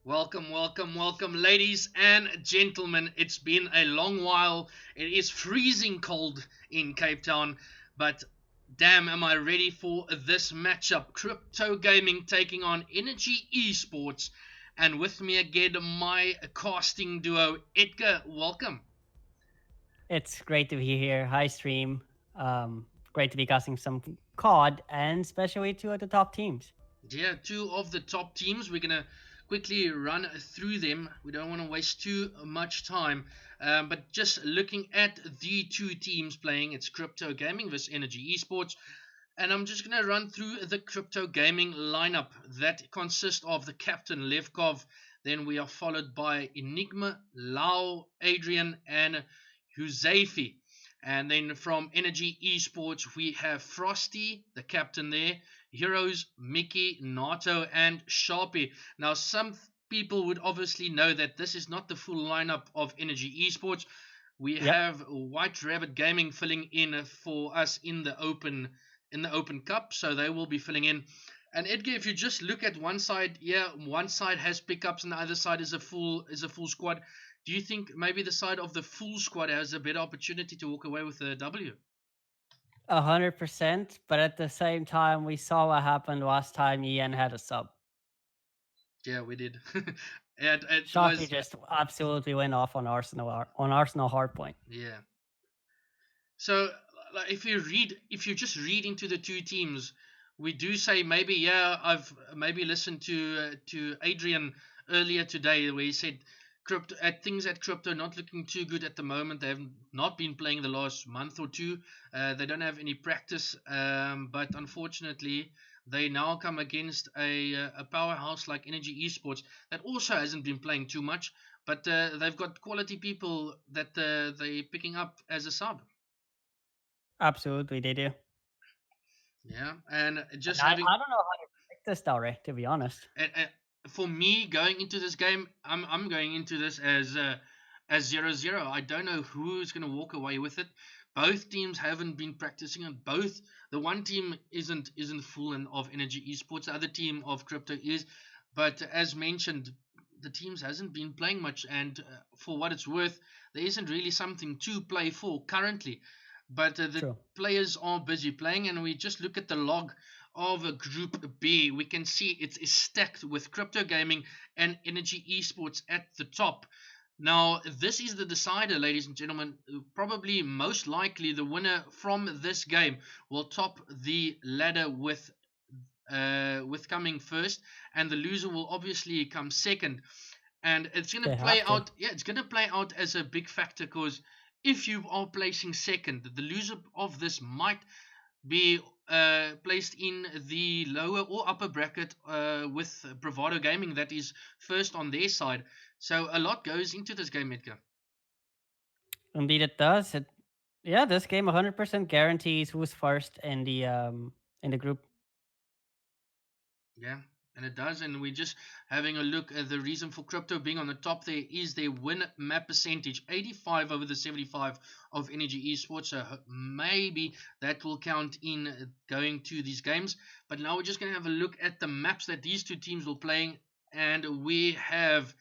Welcome, welcome, welcome, ladies and gentlemen. It's been a long while. It is freezing cold in Cape Town, but damn, am I ready for this matchup. Crypto Gaming taking on Energy Esports, and with me again, my casting duo, Edgar. Welcome. It's great to be here. Hi, stream. Great to be casting some COD and especially two of the top teams. Yeah, two of the top teams. We're gonna quickly run through them. We don't want to waste too much time. But just looking at the two teams playing, it's Crypto Gaming versus Energy Esports. And I'm just gonna run through the Crypto Gaming lineup that consists of the captain Levvkov. Then we are followed by Enigma, Lau, Adrian, and Huzaify. And then from Energy Esports, we have Frosty, the captain there, Heroz, Miki, Nato, and Sharpie. Now, some people would obviously know that this is not the full lineup of Energy Esports. We Yep. have White Rabbit Gaming filling in for us in the Open Cup, so they will be filling in. And Edgar, if you just look at one side, yeah, one side has pickups and the other side is a full squad. Do you think maybe the side of the full squad has a better opportunity to walk away with a W? 100%. But at the same time, we saw what happened last time Ian had a sub. Yeah, we did. It Shocky was just absolutely went off on Arsenal hardpoint. yeah. So like, if you just read into the two teams, we do say maybe yeah I've maybe listened to Adrian earlier today where he said crypto at things at crypto not looking too good at the moment. They have not been playing the last month or two. They don't have any practice, but unfortunately. They now come against a powerhouse like Energy Esports that also hasn't been playing too much, but they've got quality people that they're picking up as a sub. Absolutely, they do. Yeah, and And just I having don't know how to predict this, Dore, to be honest. and for me going into this game, I'm going into this as 0-0. I don't know who's going to walk away with it. Both teams haven't been practicing, and both the one team isn't full of Energy Esports. The other team of Crypto is, but as mentioned, the teams hasn't been playing much, and for what it's worth, there isn't really something to play for currently. But the True. players are busy playing, and we just look at the log of a Group B, we can see it is stacked with Crypto Gaming and Energy Esports at the top. Now, this is the decider, ladies and gentlemen. Probably most likely the winner from this game will top the ladder with coming first, and the loser will obviously come second. And it's gonna They play have to. out. Yeah, it's gonna play out as a big factor because if you are placing second, the loser of this might be placed in the lower or upper bracket with Bravado Gaming that is first on their side. So a lot goes into this game, Edgar. Indeed, it does. Yeah, this game 100% guarantees who's first in the group. Yeah, and it does. And we're just having a look at the reason for Crypto being on the top there is their win map percentage 85 over the 75 of Energy Esports. So maybe that will count in going to these games. But now we're just going to have a look at the maps that these two teams will playing. And we have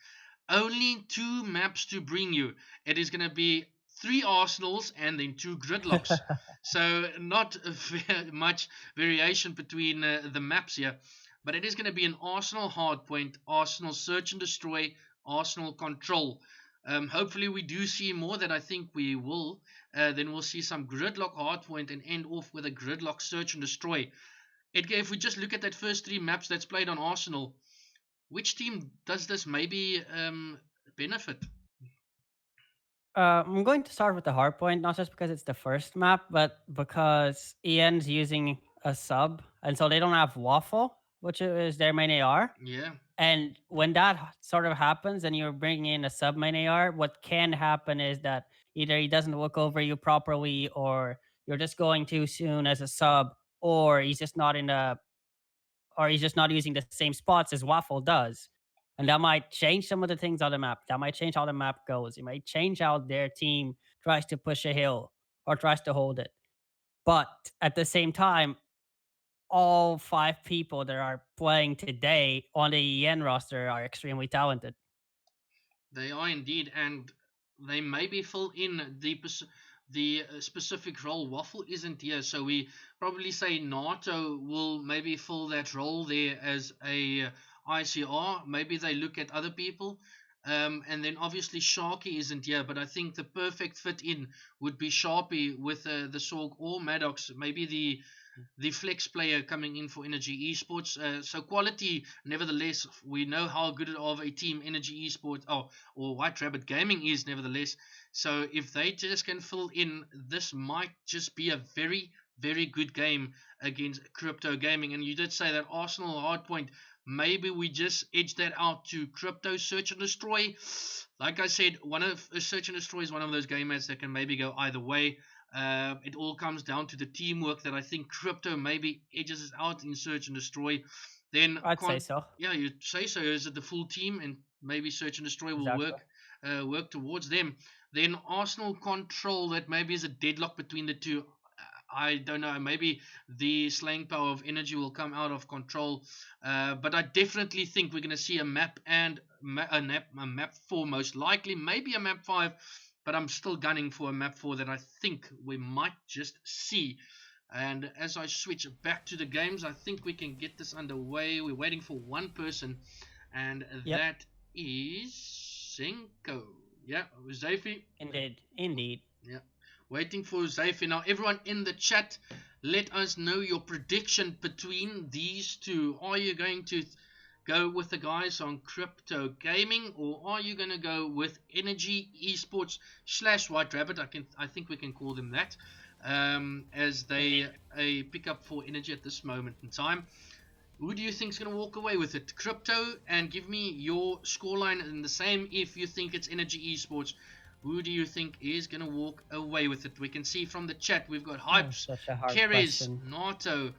only two maps to bring you. It is going to be three Arsenals and then two gridlocks. So not much variation between the maps here. But it is going to be an Arsenal hardpoint, Arsenal search and destroy, Arsenal control. Hopefully we do see more that I think we will. Then we'll see some gridlock hardpoint and end off with a gridlock search and destroy. Edgar, if we just look at that first three maps that's played on Arsenal, which team does this maybe benefit? I'm going to start with the hard point, not just because it's the first map, but because Ian's using a sub, and so they don't have waffle, which is their main AR. Yeah, And when that sort of happens, and you're bringing in a sub main AR, what can happen is that either he doesn't look over you properly, or you're just going too soon as a sub, or he's just not using the same spots as Waffle does. And that might change some of the things on the map. That might change how the map goes. It might change how their team tries to push a hill or tries to hold it. But at the same time, all 5 people that are playing today on the EN roster are extremely talented. They are indeed, and they maybe fill in the specific role. Waffle isn't here, so we probably say Nato will maybe fill that role there as a ICR. Maybe they look at other people. And then obviously Sharky isn't here, but I think the perfect fit in would be Sharpie with the Sorg or Maddox. Maybe the flex player coming in for Energy Esports. So quality, nevertheless, we know how good of a team Energy Esports or White Rabbit Gaming is, nevertheless. So if they just can fill in, this might just be a very, very good game against Krypto Gaming. And you did say that Arsenal hardpoint. Maybe we just edge that out to Krypto Search and Destroy. Like I said, Search and Destroy is one of those game modes that can maybe go either way. It all comes down to the teamwork that I think Krypto maybe edges us out in Search and Destroy. Then I'd say so. Yeah, you say so. Is it the full team, and maybe Search and Destroy will work towards them. Then Arsenal Control, that maybe is a deadlock between the two. I don't know. Maybe the slaying power of Energy will come out of Control, but I definitely think we're going to see a map and a map 4 most likely, maybe a map 5. But I'm still gunning for a map 4 that I think we might just see. And as I switch back to the games, I think we can get this underway. We're waiting for one person, and that is Senko. Yeah, Huzaify. Indeed. Yeah, waiting for Huzaify. Now, everyone in the chat, let us know your prediction between these two. Are you going to go with the guys on Krypto Gaming, or are you going to go with Energy Esports / White Rabbit? I think we can call them that, as they a pickup for Energy at this moment in time. Who do you think is going to walk away with it? Krypto, and give me your scoreline, and the same if you think it's Energy Esports. Who do you think is going to walk away with it? We can see from the chat we've got Hypes, Keres, Nato.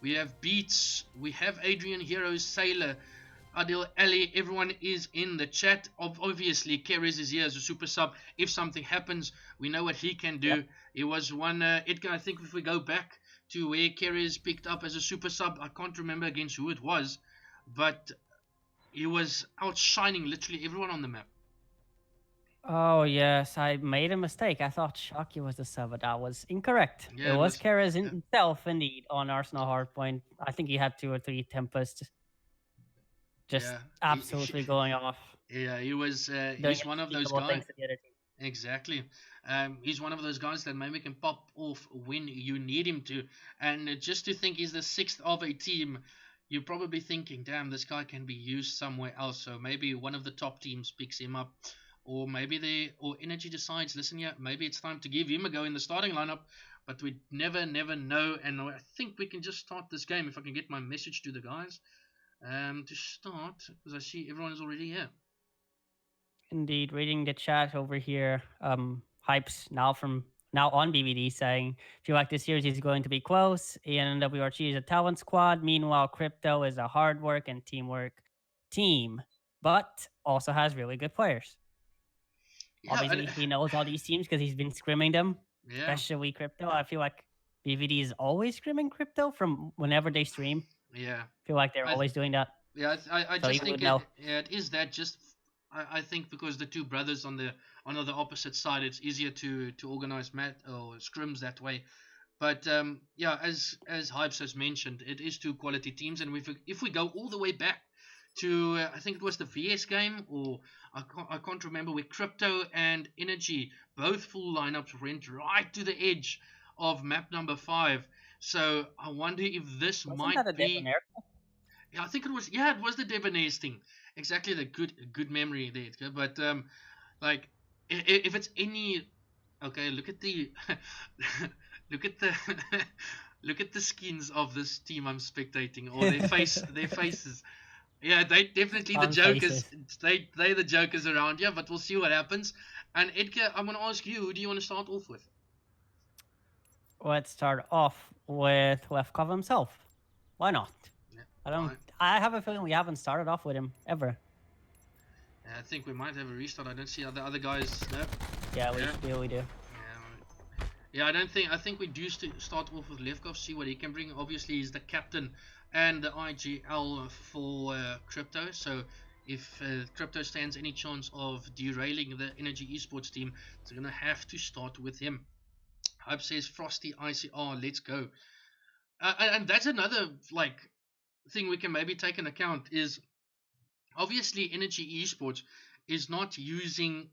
We have Beats, we have Adrian, Heroz, Sailor, Adil, Ali. Everyone is in the chat. Obviously, Keres is here as a super sub. If something happens, we know what he can do. It was one Edgar. I think if we go back to where Keres picked up as a super sub, I can't remember against who it was, but he was outshining literally everyone on the map. Oh, yes, I made a mistake. I thought Shocky was the sub, but that was incorrect. Yeah, it was Keres himself, indeed, on Arsenal Hardpoint. I think he had 2 or 3 Tempests. Just absolutely going off. Yeah, he was. He's one of those guys. Exactly. He's one of those guys that maybe can pop off when you need him to. And just to think he's the 6th of a team, you're probably thinking, damn, this guy can be used somewhere else. So maybe one of the top teams picks him up. Or maybe Energy decides, listen here, maybe it's time to give him a go in the starting lineup. But we never know. And I think we can just start this game if I can get my message to the guys to start, because I see everyone is already here. Indeed, reading the chat over here. Hypes now on BBD saying, feel like this series is going to be close. ENWRG is a talent squad. Meanwhile, Krypto is a hard work and teamwork team, but also has really good players. Yeah, obviously, he knows all these teams because he's been scrimming them, especially Krypto. I feel like BVD is always scrimming Krypto from whenever they stream. Yeah. I feel like they're always doing that. Yeah, I just think it is that just... I think because the two brothers on the opposite side, it's easier to organize scrims that way. But yeah, as Hypes has mentioned, it is 2 quality teams, and if we go all the way back to I think it was the VS game, or I can't remember, where Krypto and Energy, both full lineups, went right to the edge of map number 5. So I wonder if this might be... Yeah, I think it was. Yeah, it was the Debonair's thing. Exactly, the good memory there. But like, if it's any... Okay, look at the look at the skins of this team I'm spectating, or their faces. Yeah, they definitely the jokers. They the jokers around here, but we'll see what happens. And Edgar, I'm gonna ask you, who do you want to start off with? Let's start off with Levvkov himself. Why not? Yeah, I have a feeling we haven't started off with him ever. Yeah, I think we might have a restart. I don't see the other guys there. Yeah, we do. Yeah, I don't think. I think we do start off with Levvkov, see what he can bring. Obviously, he's the captain and the IGL for Krypto. So, if Krypto stands any chance of derailing the Energy Esports team, it's gonna have to start with him. Hype says Frosty ICR, let's go. And that's another like thing we can maybe take into account is obviously Energy Esports is not using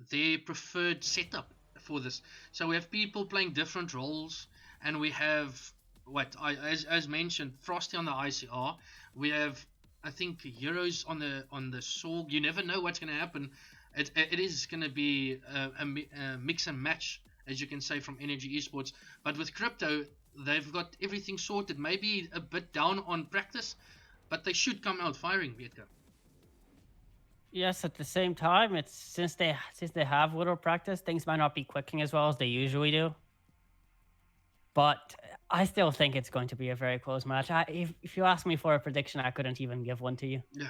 their preferred setup for this. So we have people playing different roles, and we have as mentioned, Frosty on the ICR. We have I think Heroz on the Sorg. You never know what's going to happen. It is going to be a mix and match, as you can say, from Energy Esports. But with Krypto, they've got everything sorted. Maybe a bit down on practice, but they should come out firing, Vietka. Yes, at the same time, it's since they have little practice, things might not be clicking as well as they usually do. But I still think it's going to be a very close match. If you ask me for a prediction, I couldn't even give one to you. Yeah,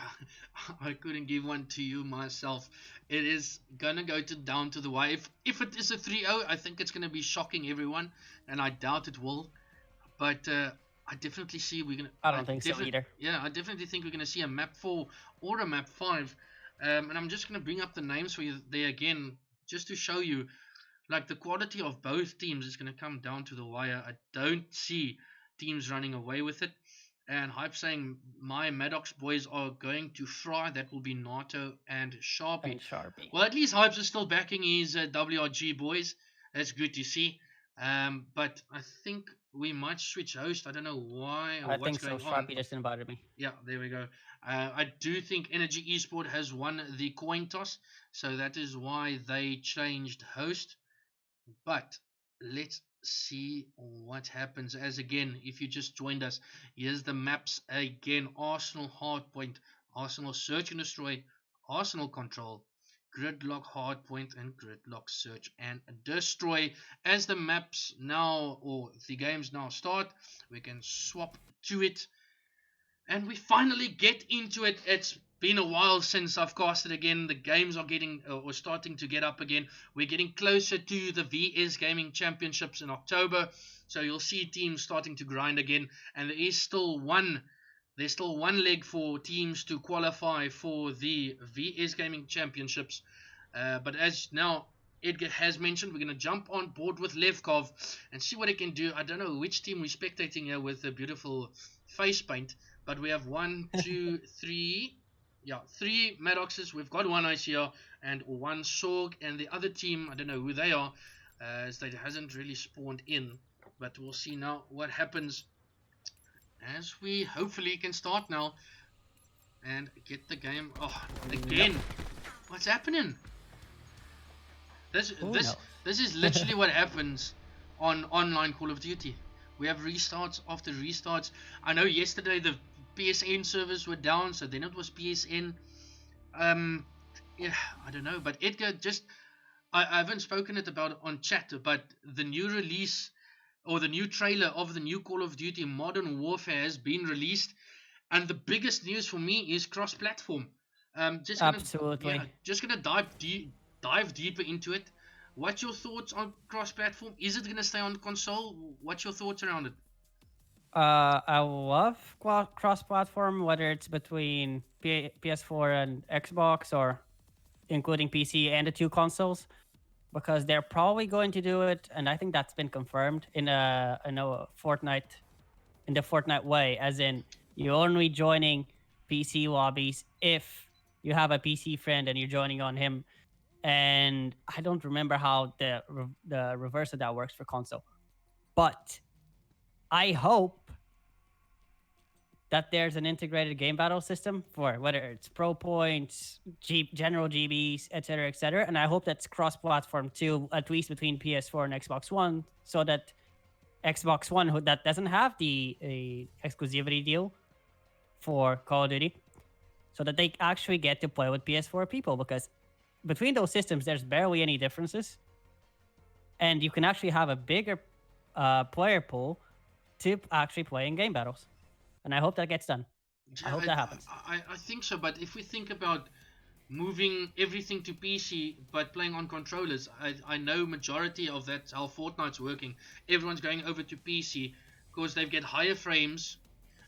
I couldn't give one to you myself. It is gonna go down to the wire. If it is a 3-0, I think it's gonna be shocking everyone, and I doubt it will. But I definitely see we're gonna. I don't think so either. Yeah, I definitely think we're gonna see a map 4 or a map 5. And I'm just gonna bring up the names for you there again, just to show you, like the quality of both teams is gonna come down to the wire. I don't see teams running away with it. And Hype saying my Maddox boys are going to fry. That will be Nato and Sharpie. Well, at least Hype's is still backing his WRG boys. That's good to see. But I think we might switch host. I don't know why or I what's think so. going on. Sharpie just invited me. Yeah, there we go. I do think Energy Esport has won the coin toss, so that is why they changed host. But let's see what happens. As again, if you just joined us, here's the maps again. Arsenal Hardpoint, Arsenal Search and Destroy, Arsenal Control, Gridlock Hardpoint, and Gridlock Search and Destroy. As the maps now, or the games now start, we can swap to it. And we finally get into it. It's been a while since I've casted again. The games are getting or starting to get up again. We're getting closer to the VS Gaming Championships in October, so you'll see teams starting to grind again. And there's still one leg for teams to qualify for the VS Gaming Championships. But as now Edgar has mentioned, we're going to jump on board with Levvkov and see what he can do. I don't know which team we're spectating here with the beautiful face paint. But we have 1, 2, 3. Yeah, 3 Maddoxes. We've got 1 ICR and 1 Sorg. And the other team, I don't know who they are, as they hasn't really spawned in. But we'll see now what happens as we hopefully can start now and get the game. Oh, again. Yep. What's happening? This is literally what happens on online Call of Duty. We have restarts after restarts. I know yesterday the PSN servers were down, so then it was PSN. Yeah, I don't know. But Edgar, I haven't spoken it about on chat, but the new release or the new trailer of the new Call of Duty Modern Warfare has been released, and the biggest news for me is cross-platform. Absolutely. Just gonna dive deeper into it. What's your thoughts on cross-platform? Is it gonna stay on console? What's your thoughts around it? I love cross-platform, whether it's between PS4 and Xbox or including PC and the 2 consoles, because they're probably going to do it, and I think that's been confirmed in the Fortnite way, as in you're only joining PC lobbies if you have a PC friend and you're joining on him. And I don't remember how the reverse of that works for console, but I hope that there's an integrated game battle system for whether it's pro points, general GBs, etc., and I hope that's cross-platform too, at least between PS4 and Xbox One, so that Xbox One that doesn't have the exclusivity deal for Call of Duty, so that they actually get to play with PS4 people, because between those systems there's barely any differences, and you can actually have a bigger player pool to actually play in game battles. And I hope that gets done. I hope that happens. I think so, but if we think about moving everything to PC but playing on controllers. I know majority of that's how Fortnite's working. Everyone's going over to PC because they get higher frames,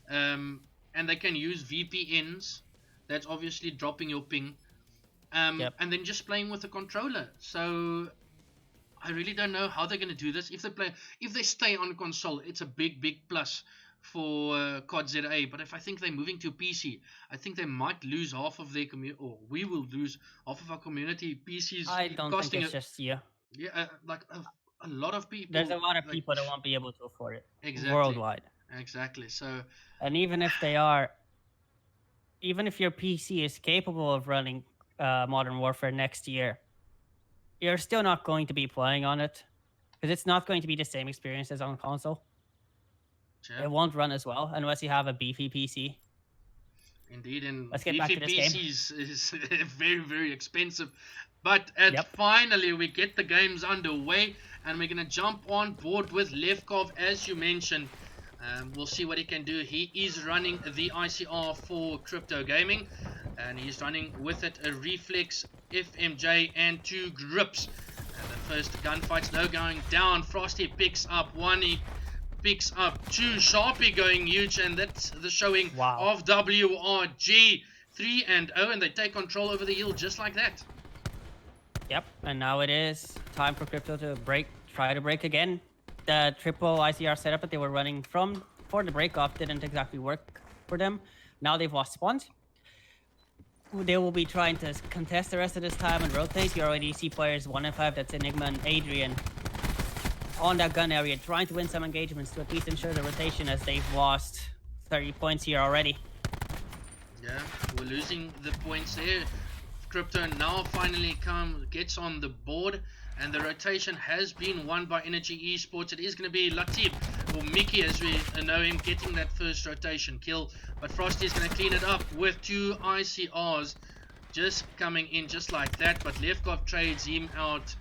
and they can use VPNs. That's obviously dropping your ping, Yep. and then just playing with a controller. So I really don't know how they're going to do this. If they stay on console, it's a big plus for COD ZA. But if I think they're moving to PC, I think they might lose half of their community, or we will lose half of our community. PCs I don't think costing it's just you. yeah, like a lot of people. There's a lot of like, people that won't be able to afford it exactly worldwide. Exactly. So And even if they are, even if your PC is capable of running Modern Warfare next year, you're still not going to be playing on it because it's not going to be the same experience as on console. yeah, It won't run as well unless you have a beefy PC. indeed, and Let's get back to this game. PCs is very expensive. But Yep. finally we get the games underway, and we're gonna jump on board with Levvkov, as you mentioned. We'll see what he can do. He is running the ICR for Krypto Gaming, and he's running with it a Reflex, FMJ, and 2 grips. And the first gunfight's now going down. Frosty picks up 1, he picks up 2. Sharpie going huge, and that's the showing of WRG. 3-0, and they take control over the hill just like that. Yep, and now it is time for Krypto to try to break again. The triple ICR setup that they were running from for the break-off didn't exactly work for them. Now they've lost spawns. They will be trying to contest the rest of this time and rotate. You already see players 1 and 5, that's Enigma and Adrian, on that gun area, trying to win some engagements to at least ensure the rotation, as they've lost 30 points here already. Yeah, we're losing the points there. Krypto now finally gets on the board, and the rotation has been won by Energy Esports. It is going to be Latif, or Miki as we know him, getting that first rotation kill. But Frosty is going to clean it up with 2 ICRs just coming in just like that. But Levvkov trades him out.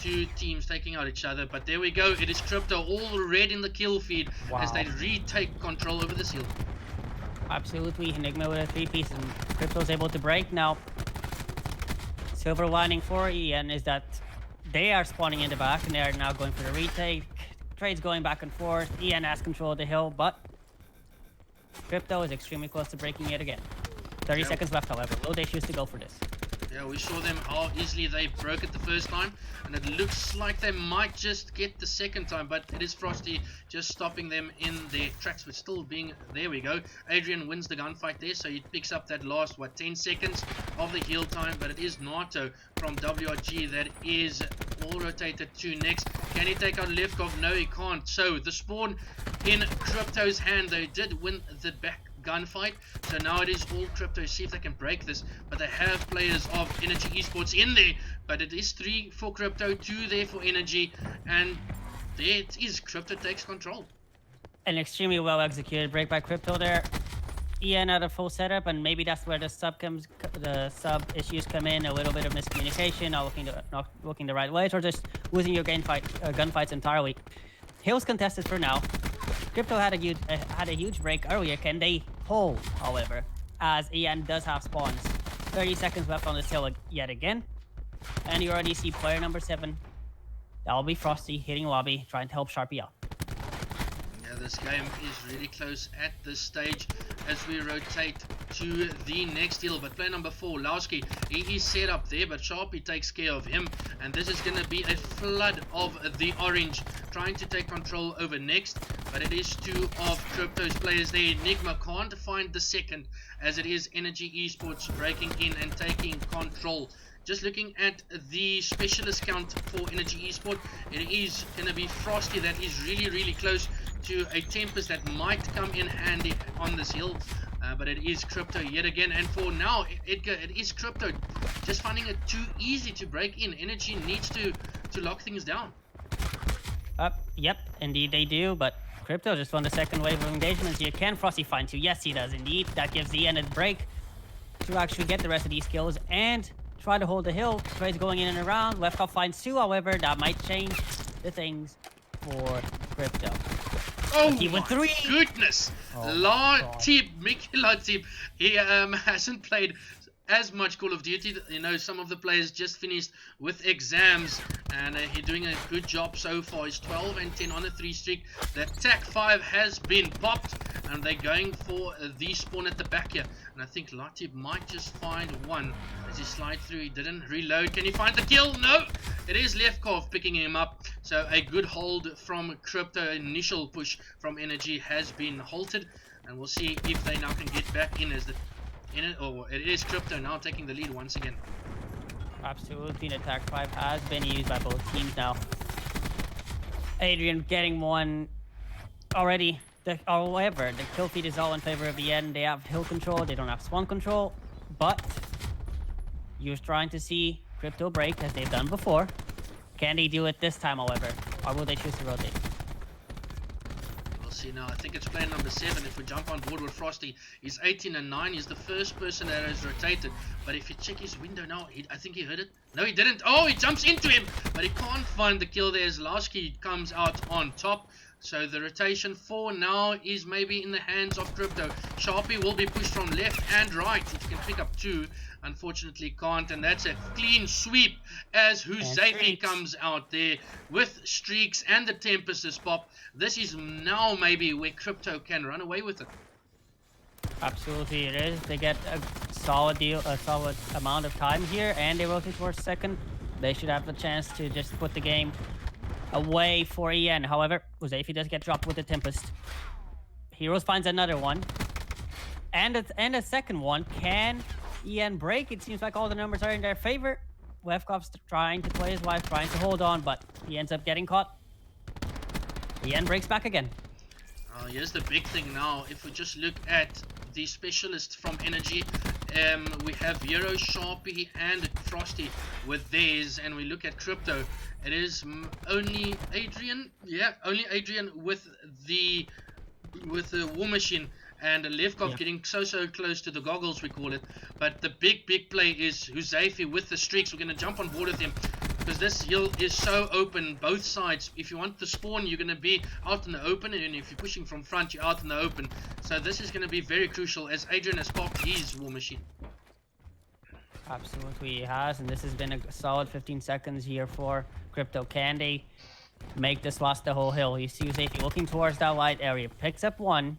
2 teams taking out each other. But there we go. It is Krypto all red in the kill feed as they retake control over the hill. Absolutely, Enigma with a 3-piece, and Krypto's able to break now. Silver lining for Ian is that they are spawning in the back, and they are now going for the retake. Trades going back and forth. Ian has control of the hill, but Krypto is extremely close to breaking it again. 30 seconds left, however. Will they choose to go for this? Yeah, we saw them how easily they broke it the first time, and it looks like they might just get the second time, but it is Frosty just stopping them in their tracks, but still being, there we go. Adrian wins the gunfight there, so he picks up that last, 10 seconds of the heal time, but it is Nato from WRG that is all rotated to next. Can he take out Levvkov? No, he can't. So the spawn in Krypto's hand. They did win the back gunfight, so now it is all Krypto. See if they can break this, but they have players of Energy Esports in there, but it is 3 for Krypto, 2 there for Energy, and there it is. Krypto takes control. An extremely well executed break by Krypto there. Ian at a full setup, and maybe that's where the sub issues come in. A little bit of miscommunication, not looking the right way, or just losing your gunfights entirely. Hill's contested for now. Krypto had a huge break earlier. Can they hold, however, as Ian does have spawns? 30 seconds left on this hill yet again. And you already see player number 7. That will be Frosty hitting lobby, trying to help Sharpie out. Yeah, this game is really close at this stage as we rotate to the next hill. But player number 4, Levvkov, he is set up there, but Sharpie takes care of him. And this is going to be a flood of the orange, trying to take control over next. But it is 2 of Krypto's players there. Enigma can't find the second, as it is Energy Esports breaking in and taking control. Just looking at the specialist count for Energy Esports, it is going to be Frosty that is really close to a Tempest that might come in handy on this hill. But it is Krypto yet again, and for now, Edgar, it is Krypto just finding it too easy to break in. Energy needs to lock things down. Yep, indeed they do, but Krypto just won the second wave of engagements here. Can Frosty find 2? Yes, he does indeed. That gives Ian a break to actually get the rest of these kills and try to hold the hill. Trades going in and around. Levvkov finds 2, however, that might change the things for Krypto. Oh my 3. Goodness! Latif, Miki Latif, he hasn't played as much Call of Duty. You know, some of the players just finished with exams, and he's doing a good job so far. He's 12 and 10 on a 3 streak. The attack 5 has been popped, and they're going for the spawn at the back here. And I think Lati might just find one as he slides through. He didn't reload. Can he find the kill? No! It is Levvkov picking him up. So a good hold from Krypto. Initial push from Energy has been halted. And we'll see if they now can get back in as the... it is Krypto now taking the lead once again. Absolutely, the attack 5 has been used by both teams now. Adrian getting one already. However, the kill feed is all in favor of EN. They have hill control, they don't have spawn control, but you're trying to see Krypto break as they've done before. Can they do it this time, however, or will they choose to rotate? We'll see now. I think it's player number 7. If we jump on board with Frosty, he's 18 and 9. He's the first person that has rotated. But if you check his window now, I think he heard it. No, he didn't. Oh, he jumps into him, but he can't find the kill there as Levvkov comes out on top. So the rotation 4 now is maybe in the hands of Krypto. Sharpie will be pushed from left and right. If he can pick up 2, unfortunately can't. And that's a clean sweep as Huzaify comes out there with streaks and the Tempest is pop. This is now maybe where Krypto can run away with it. Absolutely, it is. They get a solid amount of time here, and they rotate towards second. They should have the chance to just put the game away for EN. However, Huzaify does get dropped with the Tempest. Heroz finds another one. And a second one. Can EN break? It seems like all the numbers are in their favor. Levvkov's trying to play his life, trying to hold on, but he ends up getting caught. EN breaks back again. Here's the big thing now. If we just look at the specialists from Energy, we have Heroz, Sharpie and Frosty with theirs, and we look at Krypto. It is only Adrian, only Adrian with the war machine, and Levvkov getting so close to the goggles, we call it. But the big play is Huzaify with the streaks. We're going to jump on board with him because this hill is so open both sides. If you want the spawn, you're going to be out in the open, and if you're pushing from front, you're out in the open. So this is going to be very crucial as Adrian has popped his war machine. Absolutely, he has, and this has been a solid 15 seconds here for Krypto. Can they make this last the whole hill? You see Huzaify looking towards that light area, picks up one.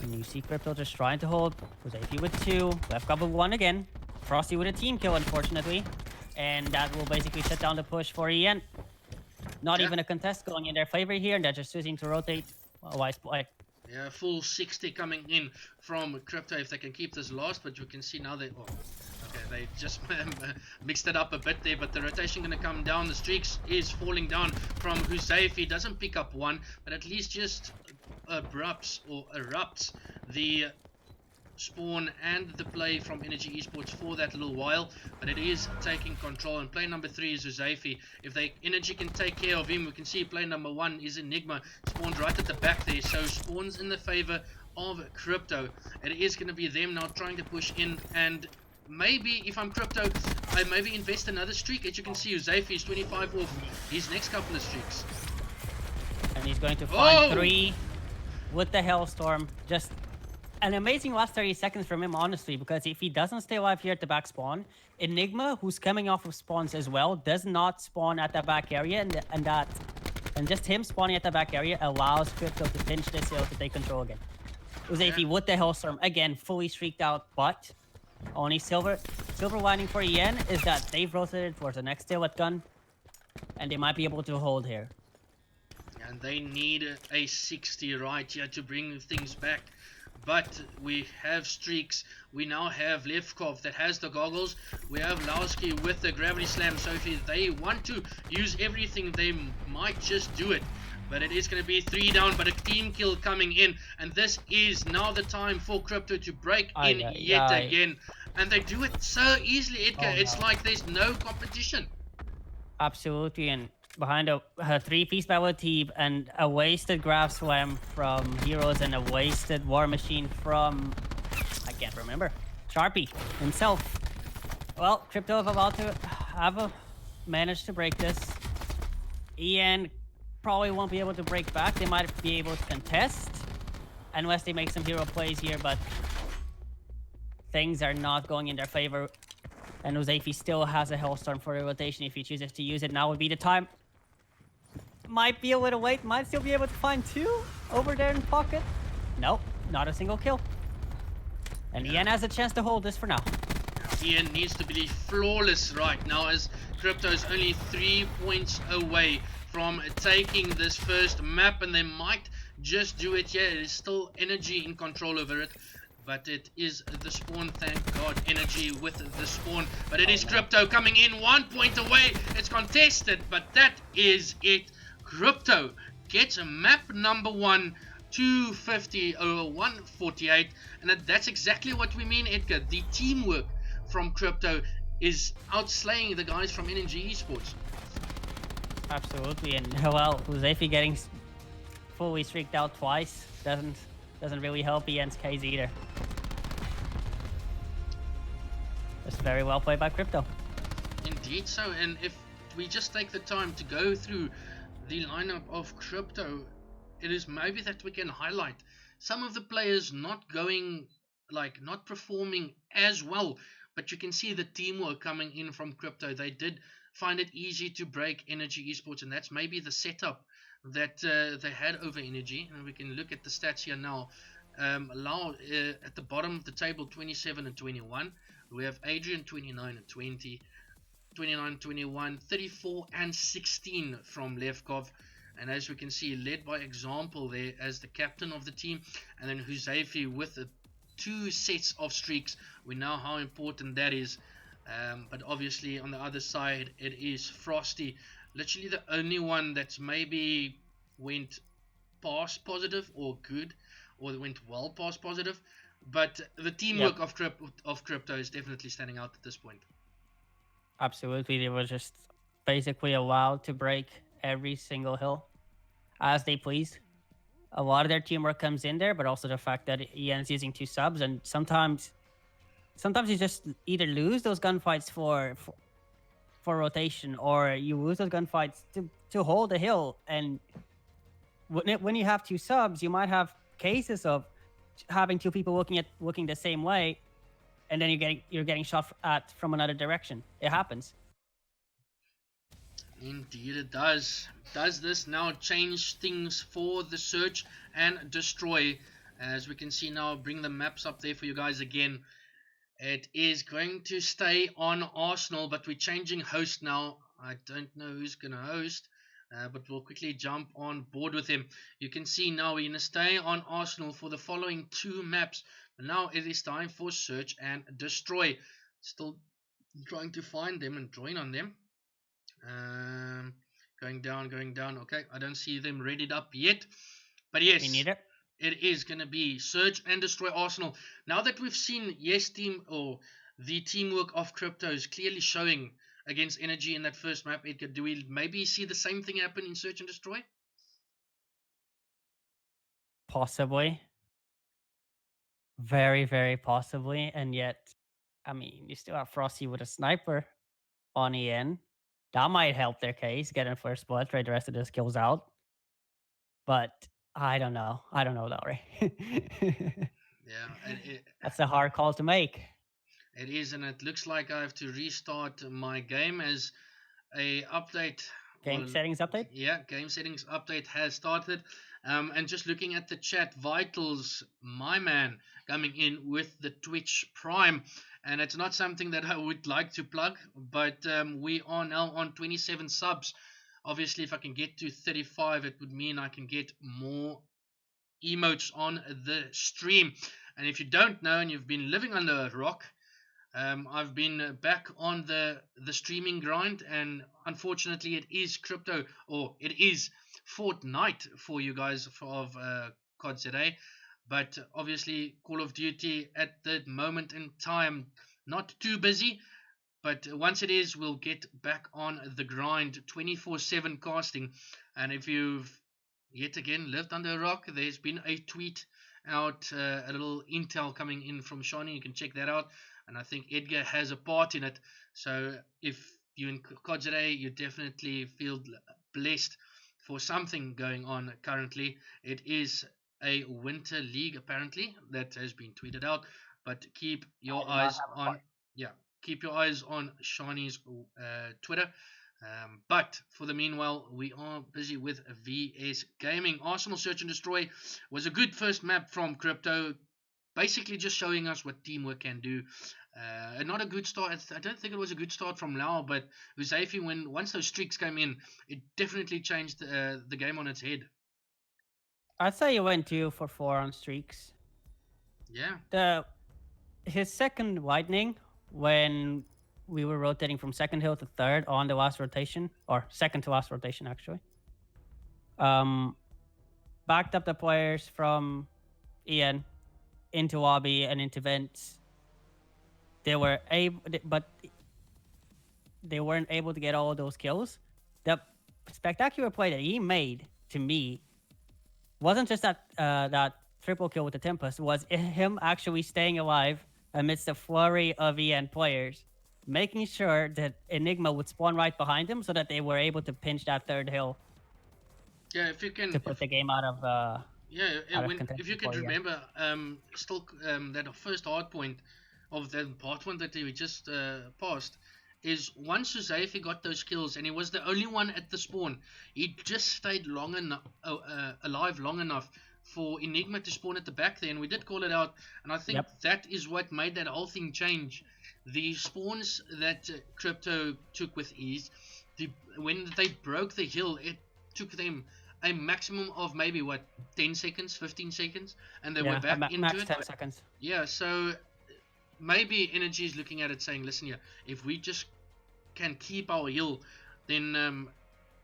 And you see Krypto just trying to hold. Huzaify with 2, Levvkov with 1 again. Frosty with a team kill, unfortunately. And that will basically shut down the push for EN. Not even a contest going in their favor here, and they're just choosing to rotate. A wise play. Yeah, full 60 coming in from Krypto if they can keep this last, but you can see now they... Oh, okay, they just mixed it up a bit there, but the rotation going to come down. The streaks is falling down from Huzaify. Doesn't pick up one, but at least just erupts the spawn and the play from Energy Esports for that little while, but it is taking control. And play number 3 is Huzaify. If Energy can take care of him, we can see play number 1 is Enigma, spawned right at the back there, so spawns in the favor of Krypto. It is going to be them now trying to push in, and maybe if I'm Krypto, I maybe invest another streak. As you can see, Huzaify is 25 off his next couple of streaks, and he's going to find 3 with the Hellstorm. Just an amazing last 30 seconds from him, honestly, because if he doesn't stay alive here at the back spawn, Enigma, who's coming off of spawns as well, does not spawn at the back area, and just him spawning at the back area allows Krypto to pinch this hill to take control again. Huzaify with the Hellstorm, again, fully streaked out, but only silver lining for EN is that they've rotated towards the next hill at gun, and they might be able to hold here. And they need a 60 right here to bring things back. But we have streaks. We now have Levvkov that has the goggles. We have Levvkov with the gravity slam. So if they want to use everything, they might just do it. But it is going to be 3 down, but a team kill coming in. And this is now the time for Krypto to break in yet again. And they do it so easily, Edgar. It's like there's no competition. Absolutely, and behind a 3-piece battle team and a wasted Graph Slam from Heroz and a wasted War Machine from, I can't remember, Sharpie himself. Well, Krypto about to have managed to break this. EN probably won't be able to break back. They might be able to contest unless they make some hero plays here, but things are not going in their favor. And Huzaify still has a Hellstorm for a rotation if he chooses to use it. Now would be the time. Might be a little late. Might still be able to find 2 over there in pocket. Nope, not a single kill. And Ian has a chance to hold this for now. Ian needs to be flawless right now, as Krypto is only 3 points away from taking this first map, and they might just do it here. It is still Energy in control over it, but it is the spawn. Thank God, Energy with the spawn, but it is Krypto coming in 1 point away. It's contested, but that is it. Krypto gets map number 1, 250 over 148, and that's exactly what we mean, Edgar. The teamwork from Krypto is outslaying the guys from Energy Esports. Absolutely, and well, Huzaify getting fully streaked out twice doesn't really help Ian's case either. It's very well played by Krypto. Indeed so, and if we just take the time to go through the lineup of Krypto, it is maybe that we can highlight some of the players not performing as well, but you can see the teamwork coming in from Krypto. They did find it easy to break Energy Esports, and that's maybe the setup that they had over Energy. And we can look at the stats here now. At the bottom of the table, 27 and 21. We have Adrian 29 and 20, 29, 21, 34 and 16 from Levvkov. And as we can see, led by example there as the captain of the team. And then Huzaify with 2 sets of streaks. We know how important that is. But obviously on the other side, it is Frosty. Literally the only one that's maybe went past positive or good, or went well past positive. But the teamwork of Krypto is definitely standing out at this point. Absolutely, they were just basically allowed to break every single hill as they pleased. A lot of their teamwork comes in there, but also the fact that Ian's using 2 subs, and sometimes you just either lose those gunfights for rotation, or you lose those gunfights to hold a hill. And when you have 2 subs, you might have cases of having 2 people looking the same way, and then you're getting shot at from another direction. It happens. Indeed it does. Does this now change things for the search and destroy? As we can see now, bring the maps up there for you guys again. It is going to stay on Arsenal, but we're changing host now. I don't know who's going to host, but we'll quickly jump on board with him. You can see now we're going to stay on Arsenal for the following 2 maps. But now it is time for search and destroy. Still trying to find them and join on them. Going down. Okay, I don't see them readied up yet. But yes. Me neither. It is going to be search and destroy Arsenal. Now that we've seen the teamwork of Krypto is clearly showing against Energy in that first map, Edgar, do we maybe see the same thing happen in search and destroy? Possibly. Very, very possibly. And yet, I mean, you still have Frosty with a sniper on EN. That might help their case, getting first blood, trade the rest of the skills out. But I don't know, Laurie. Yeah, that's a hard call to make. It is, and it looks like I have to restart my game as a update. Game settings update? Yeah, game settings update has started. And just looking at the chat, Vitals, my man, coming in with the Twitch Prime. And it's not something that I would like to plug, but we are now on 27 subs. Obviously, if I can get to 35, it would mean I can get more emotes on the stream. And if you don't know and you've been living under a rock, I've been back on the streaming grind, and unfortunately it is Fortnite for you guys of COD. But obviously Call of Duty at the moment in time, not too busy, but once it is, we'll get back on the grind, 24/7 casting. And if you've yet again lived under a rock, there's been a tweet out, a little intel coming in from Shawnee. You can check that out, and I think Edgar has a part in it. So if you're in COD, you definitely feel blessed for something going on currently. It is a winter league apparently that has been tweeted out. but keep I your do not eyes have a on keep your eyes on Shani's Twitter. But for the meanwhile, we are busy with VS Gaming. Arsenal Search and Destroy was a good first map from Krypto, basically just showing us what teamwork can do. And not a good start. I don't think it was a good start from Lau, but Huzaify, once those streaks came in, it definitely changed the game on its head. I'd say he went 2 for 4 on streaks. Yeah. His second widening, when we were rotating from second hill to third on the last rotation, or second to last rotation actually, backed up the players from Ian into lobby and into vents. They were able, but they weren't able to get all of those kills. The spectacular play that he made, to me, wasn't just that triple kill with the Tempest, was him actually staying alive amidst a flurry of EN players, making sure that Enigma would spawn right behind him so that they were able to pinch that third hill. Yeah, if you can to put the game out of if you can remember, that first hard point of the part one that we just passed is once Huzaify got those kills and he was the only one at the spawn, he just stayed long enough alive long enough for Enigma to spawn at the back there, and we did call it out, and I think that is what made that whole thing change. The spawns that Krypto took with ease, when they broke the hill, it took them a maximum of maybe 10 seconds, 15 seconds, and they were back into max it. 10 seconds. Yeah, so maybe Energy is looking at it saying, listen here, if we just can keep our hill, then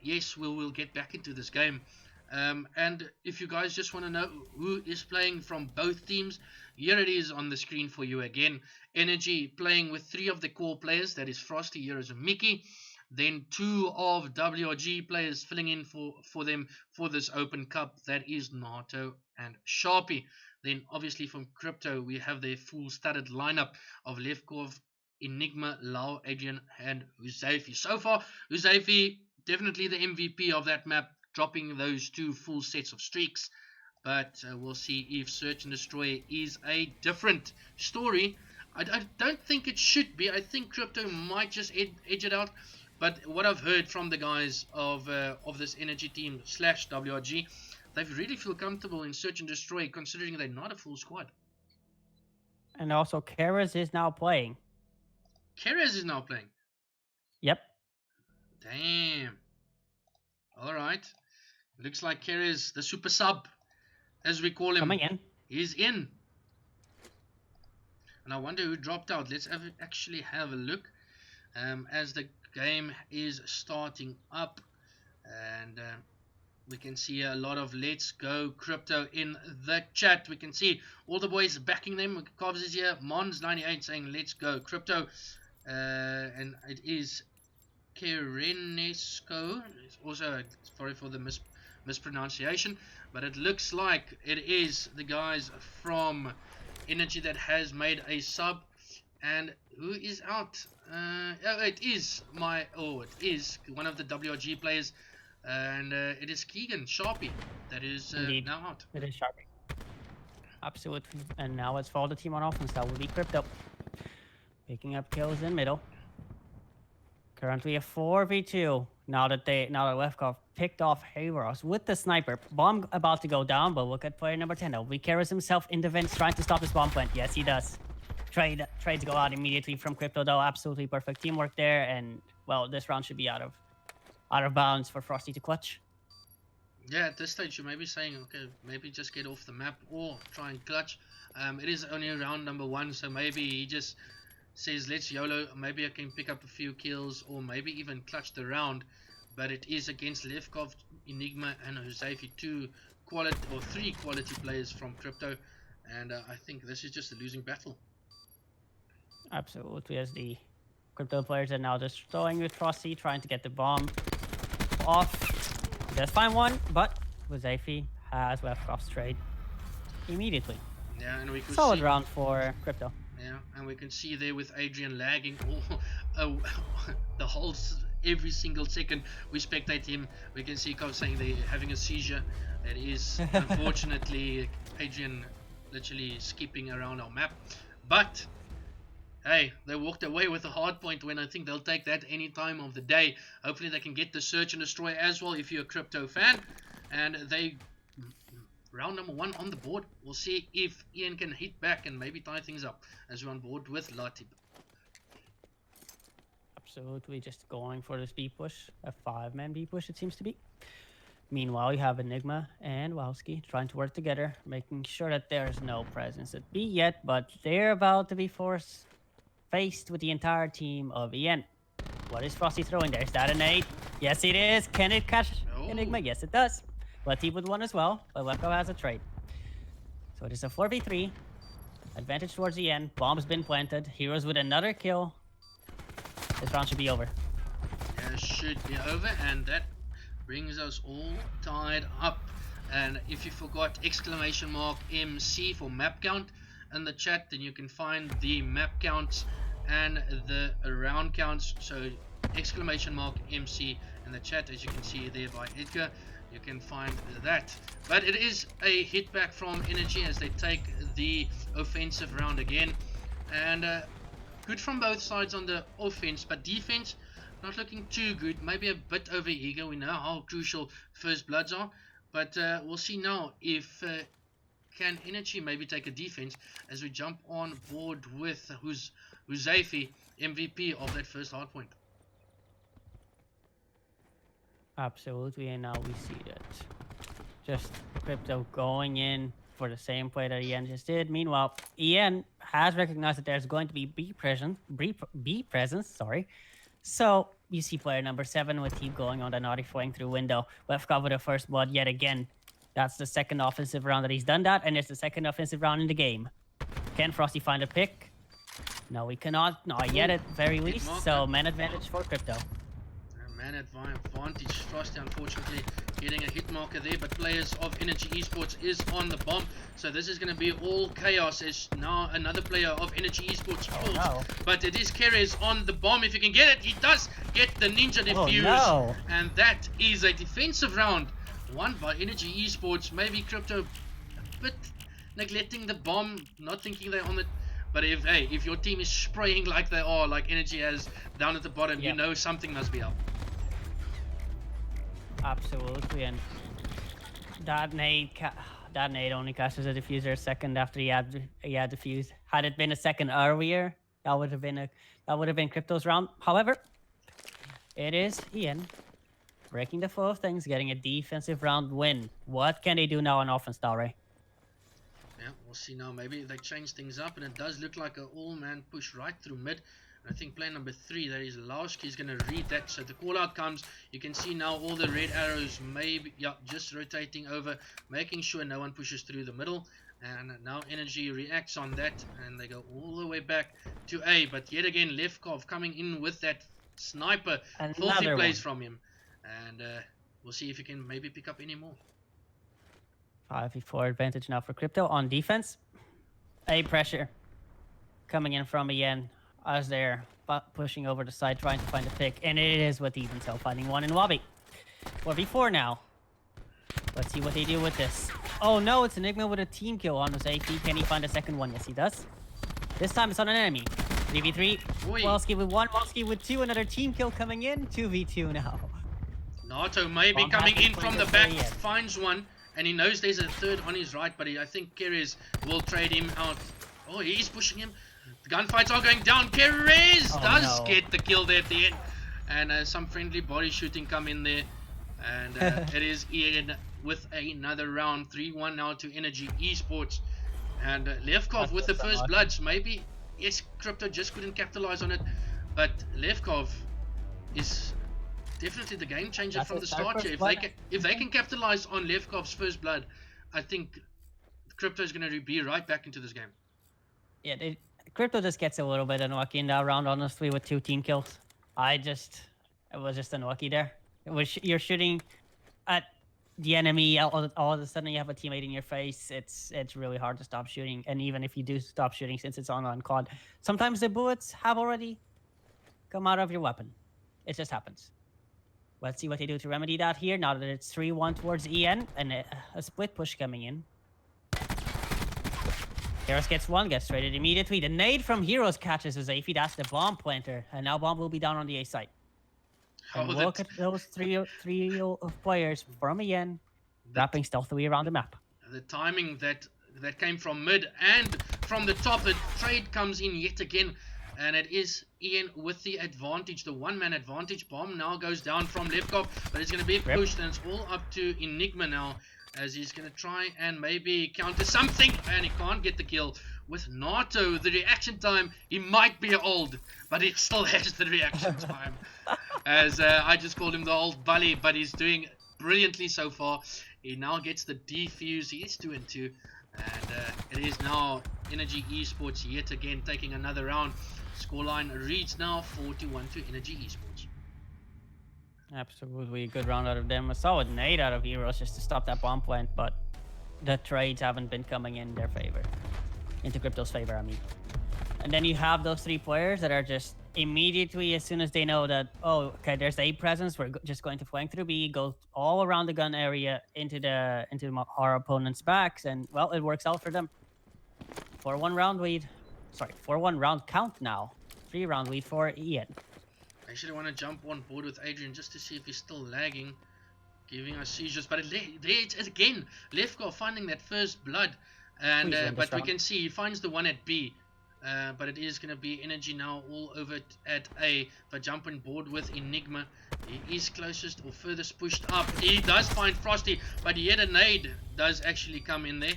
yes, we'll get back into this game. And if you guys just want to know who is playing from both teams, here it is on the screen for you again. Energy playing with 3 of the core players, that is Frosty, Heroz, and Miki. Then 2 of WRG players filling in for them for this Open Cup, that is Nato and Sharpie. Then obviously from Krypto, we have their full studded lineup of Levvkov, Enigma, Lau, Adrian, and Huzaify. So far, Huzaify definitely the MVP of that map, dropping those 2 full sets of streaks. But we'll see if Search and Destroy is a different story. I don't think it should be. I think Krypto might just edge it out. But what I've heard from the guys of this Energy team / WRG, they really feel comfortable in Search and Destroy, considering they're not a full squad. And also, Keres is now playing. Keres is now playing? Yep. Damn. Alright. Looks like Keres, the super sub, as we call him, coming in. He's in. And I wonder who dropped out. Let's actually have a look as the game is starting up. And we can see a lot of Let's Go Krypto in the chat. We can see all the boys backing them. Cobs is here. Mons98 saying Let's Go Krypto. And it is Kerenesco. Also, sorry for the mispronunciation. But it looks like it is the guys from Energy that has made a sub. And who is out? It is one of the WRG players. And it is Keegan Sharpie that is now out. It is Sharpie. Absolutely. And now let's follow the team on offense. That will be Krypto. Picking up kills in middle. Currently a 4v2. Now that Levvkov picked off Heroz with the sniper. Bomb about to go down, but look at player number 10. That will be Keres himself in the vents trying to stop this bomb plant. Yes, he does. Trades go out immediately from Krypto though. Absolutely perfect teamwork there. And well, this round should be out of bounds for Frosty to clutch. Yeah, at this stage you may be saying, okay, maybe just get off the map or try and clutch. It is only round number 1, so maybe he just says, let's YOLO, maybe I can pick up a few kills or maybe even clutch the round. But it is against Levvkov, Enigma, and Huzaify, 3 quality players from Krypto. And I think this is just a losing battle. Absolutely, as the Krypto players are now just throwing with Frosty, trying to get the bomb off. Does find one, but Huzaify has Levvkov's trade immediately. Yeah, and we could solid round for Krypto. Yeah, and we can see there with Adrian lagging every single second we spectate him. We can see Kov saying they're having a seizure. That is unfortunately Adrian literally skipping around our map. But hey, they walked away with a hard point when I think they'll take that any time of the day. Hopefully they can get the search and destroy as well if you're a Krypto fan. And they round number 1 on the board. We'll see if Ian can hit back and maybe tie things up as we're on board with Latib. Absolutely, just going for this B push, a 5-man B push it seems to be. Meanwhile, you have Enigma and Wowski trying to work together, making sure that there's no presence at B yet, but they're about to be faced with the entire team of EN. What is Frosty throwing there? Is that an 8? Yes, it is. Can it catch Enigma? Yes, it does. Latib with 1 as well, but Levvkov has a trade. So it is a 4v3. Advantage towards EN. Bomb's been planted. Heroz with another kill. This round should be over. Yeah, should be over, and that brings us all tied up. And if you forgot !MC for map count in the chat, then you can find the map counts and the round counts. So !MC in the chat, as you can see there by Edgar, you can find that. But it is a hit back from Energy as they take the offensive round again, and good from both sides on the offense, but defense not looking too good. Maybe a bit over eager. We know how crucial first bloods are, but we'll see now if can Energy maybe take a defense as we jump on board with Huzaify, MVP of that first hardpoint. Absolutely, and now we see that just Krypto going in for the same play that EN just did. Meanwhile, EN has recognized that there's going to be B presence, sorry. So you see player number 7 with team going on the naughty flank through window. Levvkov with a first blood yet again. That's the second offensive round that he's done that, and it's the second offensive round in the game. Can Frosty find a pick? No, we cannot. Not yet at very least. So man advantage for Krypto. Man advantage. Frosty unfortunately getting a hit marker there, but players of Energy Esports is on the bomb, so this is going to be all chaos as now another player of Energy Esports falls. No. But it is Keres on the bomb. If you can get it, he does get the ninja defuse, no. And that is a defensive round won by Energy Esports. Maybe Krypto a bit neglecting the bomb, not thinking they're on it. But if your team is spraying like they are, like Energy has down at the bottom, you know something must be up. Absolutely, and that nade only catches a diffuser a second after he had defused. Had it been a second earlier, that would have been Krypto's round. However, it is Ian breaking the flow of things, getting a defensive round win. What can they do now on offense, Dalray? Yeah, we'll see now. Maybe they change things up, and it does look like an all-man push right through mid. I think player number 3, that is Levvkov, is going to read that. So the call out comes. You can see now all the red arrows maybe just rotating over, making sure no one pushes through the middle. And now Energy reacts on that, and they go all the way back to A. But yet again, Levvkov coming in with that sniper. Filthy plays from him. And we'll see if he can maybe pick up any more. 5v4 advantage now for Krypto on defense. A pressure coming in from EN as they're pushing over the side, trying to find a pick, and it is with even so finding one in lobby. 4v4 now. Let's see what they do with this. Oh no, it's Enigma with a team kill on Huzaify. Can he find a second one? Yes, he does. This time it's on an enemy. 3v3. Wowski with 1, Wowski with 2. Another team kill coming in. 2v2 now. Nato maybe coming in from the back, finds one. And he knows there's a third on his right, but I think Keres will trade him out. Oh, he's pushing him. The gunfights are going down. Keres does get the kill there at the end. And some friendly body shooting come in there. And it is Ian with another round. 3-1 now to Energy Esports. And Levvkov with the first bloods. Maybe, yes, Krypto just couldn't capitalize on it. But Levvkov is definitely the game changer from the start here. If they can capitalize on Levvkov's first blood, I think Krypto is going to be right back into this game. Yeah, Krypto just gets a little bit unlucky in that round, honestly, with 2 team kills. It was just unlucky there. You're shooting at the enemy, all of a sudden you have a teammate in your face. It's really hard to stop shooting, and even if you do stop shooting, since it's on COD, sometimes the bullets have already come out of your weapon. It just happens. Let's see what they do to remedy that here, now that it's 3-1 towards EN, and a split push coming in. Keres gets one, gets traded immediately. The nade from Heroz catches Huzaify. That's the bomb planter. And now bomb will be down on the A site. And look at those three of players from Ian wrapping stealthily around the map. The timing that came from mid and from the top, the trade comes in yet again. And it is Ian with the advantage, the one-man advantage. Bomb now goes down from Levvkov, but it's going to be pushed, and it's all up to Enigma now, as he's going to try and maybe counter something, and he can't get the kill. With Nato, the reaction time, he might be old, but he still has the reaction time. As I just called him the old bully, but he's doing brilliantly so far. He now gets the defuse. He is 2-2, and it is now Energy Esports yet again taking another round. Scoreline reads now 4-1 to Energy Esports. Absolutely a good round out of them. A solid nade out of Heroz just to stop that bomb plant, but the trades haven't been coming in their favor. Into Krypto's favor, I mean. And then you have those three players that are just immediately, as soon as they know that, oh, okay, there's A presence, we're just going to flank through B, go all around the gun area into our opponent's backs, and well, it works out for them. 4-1 round lead. Sorry, 4-1 round count now. 3-round lead for Ian. I actually want to jump on board with Adrian just to see if he's still lagging, giving us seizures. But there it is again. Levvkov finding that first blood, and but we can see he finds the one at B. But it is going to be Energy now all over at A. But jump on board with Enigma. He is closest or furthest pushed up. He does find Frosty, but yet a nade does actually come in there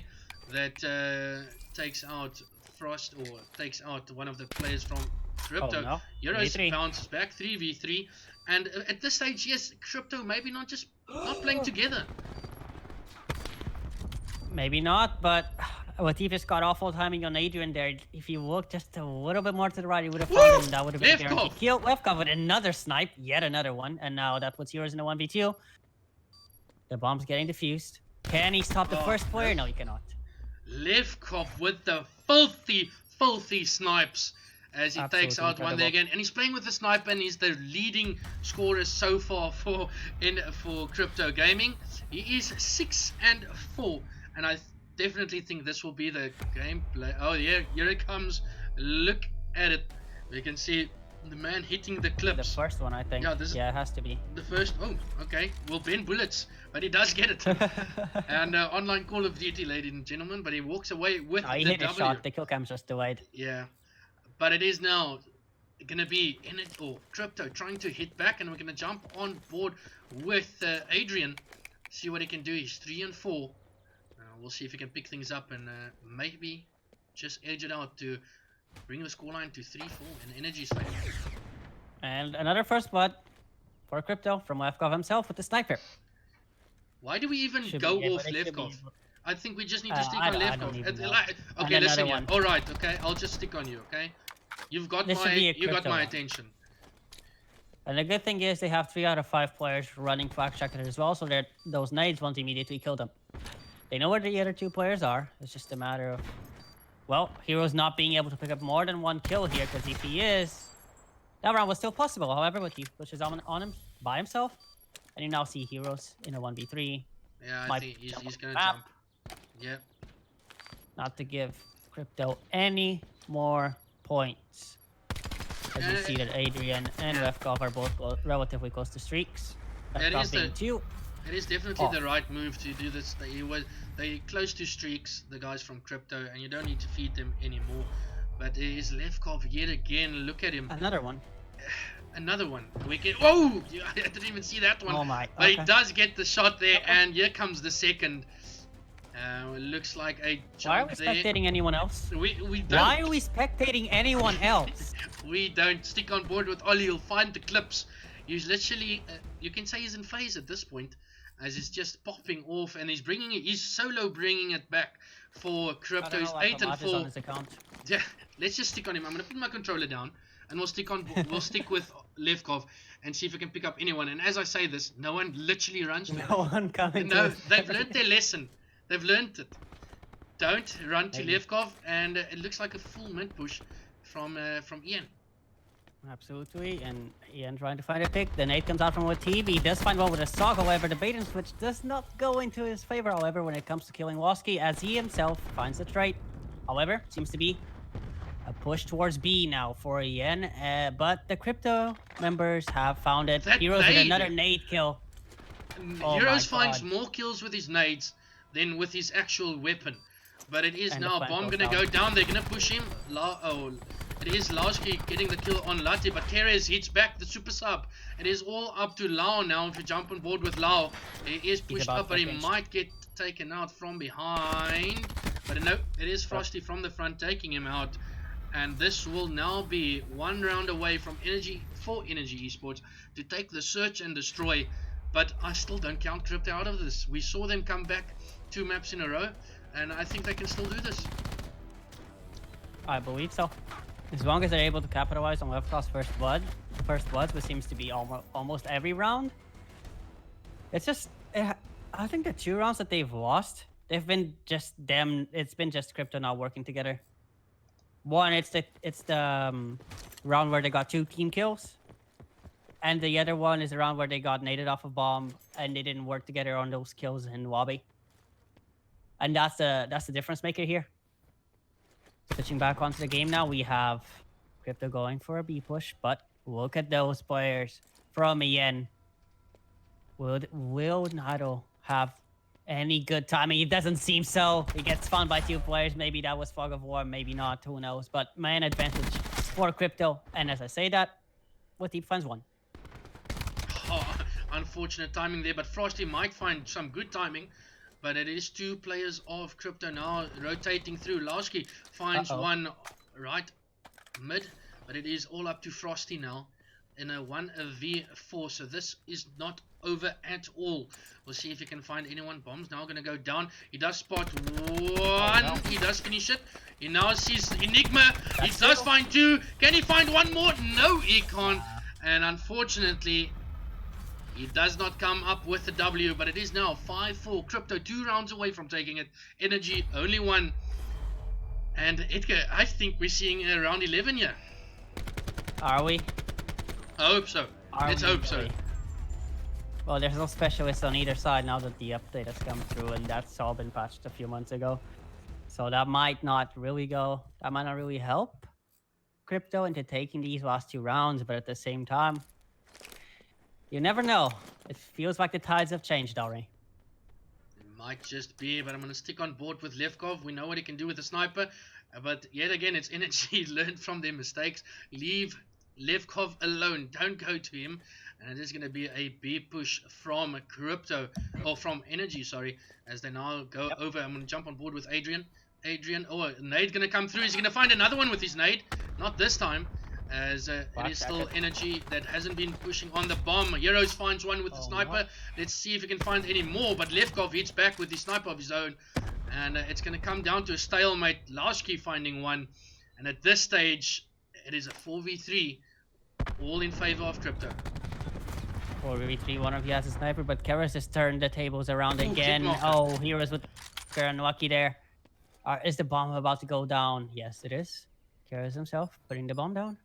that takes out Frost, or takes out one of the players from Krypto. Oh, no. Heroz bounces back 3v3, and at this stage, yes, Krypto maybe not playing together. Maybe not, but Latif just got awful timing on Adrian there. If you look just a little bit more to the right, he would have found him. That would have been guaranteed kill. Levvkov with another snipe, yet another one, and now that puts Heroz in a 1v2. The bomb's getting defused. Can he stop the first player? No, he cannot. Levvkov with the filthy snipes as he takes out one there again, and he's playing with the sniper, and he's the leading scorer so far for Krypto Gaming. He is 6-4, and I definitely think this will be the gameplay. Oh yeah, here it comes. Look at it. We can see the man hitting the clips. The first one, I think. Yeah, it has to be. The first. Oh, okay. Well, Ben bullets, but he does get it. And online Call of Duty, ladies and gentlemen. But he walks away with he the hit W. a shot. The kill cam's just delayed. Yeah, but it is now gonna be Krypto trying to hit back, and we're gonna jump on board with Adrian. See what he can do. He's 3-4. We'll see if he can pick things up and maybe just edge it out to bring the scoreline to 3-4 in Energy's favor. And another first blood for Krypto from Levvkov himself with the sniper. Why do we even go off Levvkov? I think we just need to stick on Levvkov. Okay, listen here. All right, okay, I'll just stick on you. Okay, you got my attention. And the good thing is they have 3 out of 5 players running flag checker as well, so those nades won't immediately kill them. They know where the other 2 players are. It's just a matter of, well, Heroz not being able to pick up more than 1 kill here, because if he is, that round was still possible. However, with he pushes on him by himself, and you now see Heroz in a 1v3. Yeah, I think he's gonna jump. Yeah. Not to give Krypto any more points. As you see that Adrian and Levvkov are both relatively close to streaks. It is definitely the right move to do this. They're close to streaks, the guys from Krypto, and you don't need to feed them anymore. But it is Levvkov yet again. Look at him. Another one. Another one. Whoa! I didn't even see that one. Oh my. But he does get the shot there, and here comes the second. It looks like a jump. Why are we spectating anyone else? We don't. Why are we spectating anyone else? We don't. Stick on board with Ollie. You'll find the clips. He's literally, you can say he's in phase at this point, as he's just popping off, and he's solo bringing it back for Krypto. He's 8-4. Yeah, let's just stick on him. I'm gonna put my controller down, and we'll stick with Levvkov and see if we can pick up anyone. And as I say this, no one literally runs to him. No one coming. No, they've learned their lesson. They've learned it. Don't run to Levvkov, and it looks like a full mid push from Ian. Absolutely, and Ian trying to find a pick. The nade comes out from Latif. He does find one with a sock, however, the bait and switch does not go into his favor, however, when it comes to killing Woski, as he himself finds the trade However, seems to be a push towards B now for EN, but the Krypto members have found it. That Heroz with nade. another nade kill. Oh Heroz finds God. more kills with his nades than with his actual weapon. But it is And now the bomb plant gonna goes go down. They're gonna push him. It is Levvkov getting the kill on Latte, but Keres hits back the super sub. It is all up to Lau now. If you jump on board with Lau, he is pushed up, but he might get taken out from behind. But no, it is Frosty from the front taking him out. And this will now be one round away from Energy Esports to take the search and destroy. But I still don't count Krypto out of this. We saw them come back 2 maps in a row, and I think they can still do this. I believe so. As long as they're able to capitalize on Levvkov's first bloods, which seems to be almost every round. It's just, I think the 2 rounds that they've lost, they've been just them. It's been just Krypto not working together. One, it's the round where they got 2 team kills, and the other one is the round where they got naded off a bomb and they didn't work together on those kills in lobby. And that's the difference maker here. Switching back onto the game now, we have Krypto going for a B push, but look at those players from EN. Will Nato have any good timing? It doesn't seem so. He gets found by 2 players. Maybe that was fog of war, maybe not. Who knows? But man advantage for Krypto. And as I say that, what Deep finds 1. Oh, unfortunate timing there, but Frosty might find some good timing. But it is 2 players of Krypto now rotating through. Levvkov finds one right mid, but it is all up to Frosty now in a 1v4. So this is not over at all. We'll see if he can find anyone. Bomb's now going to go down. He does spot 1. No. He does finish it. He now sees Enigma. He does find 2. Can he find 1 more? No, he can't. And unfortunately, he does not come up with the W, but it is now 5-4. Krypto 2 rounds away from taking it. Energy only 1. And Edgar, I think we're seeing a round 11 here. Are we? I hope so. Let's hope so. Well, there's no specialists on either side now that the update has come through, and that's all been patched a few months ago. So that might not really help Krypto into taking these last 2 rounds, but at the same time, you never know. It feels like the tides have changed already. It might just be, but I'm going to stick on board with Levvkov. We know what he can do with the sniper. But yet again, it's Energy. Learn from their mistakes. Leave Levvkov alone. Don't go to him. And it is going to be a B push from Krypto. Or from Energy, sorry. As they now go over. I'm going to jump on board with Adrian. Oh, a nade going to come through. Is he going to find another one with his nade? Not this time. As it is still Energy that hasn't been pushing on the bomb. Heroz finds one with the sniper. Let's see if he can find any more. But Levvkov hits back with the sniper of his own. And it's going to come down to a stalemate. Levvkov finding one. And at this stage, it is a 4v3. All in favor of Krypto. 4v3, one of you has a sniper, but Keres has turned the tables around again. Oh, Heroz with the unlucky there. Is the bomb about to go down? Yes, it is. Keres himself putting the bomb down.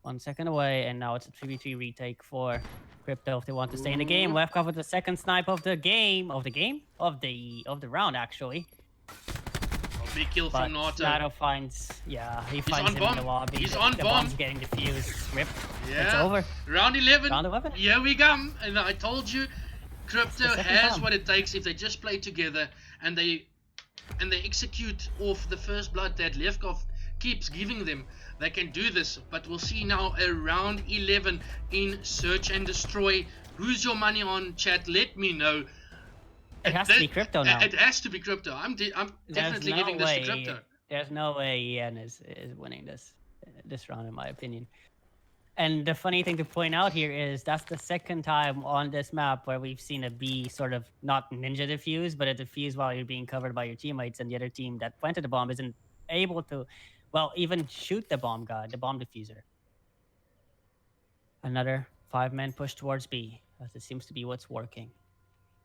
1 second away, and now it's a 3v3 retake for Krypto if they want to stay in the game. Levvkov with the second snipe of the game, of the round actually. A big kill from Nato. Nato finds, he finds him in the lobby. He's on the bomb. bomb's getting defused. Rip. Yeah. It's over. Round 11. Round 11. Here we come. And I told you, Krypto has what it takes if they just play together and they execute off the first blood that Levvkov keeps giving them. They can do this, but we'll see now a round 11 in Search and Destroy. Who's your money on, chat? Let me know. It has to be Krypto now. It has to be Krypto. I'm definitely giving this to Krypto. There's no way EN is winning this round, in my opinion. And the funny thing to point out here is that's the second time on this map where we've seen a B sort of not ninja defuse, but a defuse while you're being covered by your teammates, and the other team that planted the bomb isn't able to, well, even shoot the bomb guy, the bomb diffuser. Another 5-man push towards B, as it seems to be what's working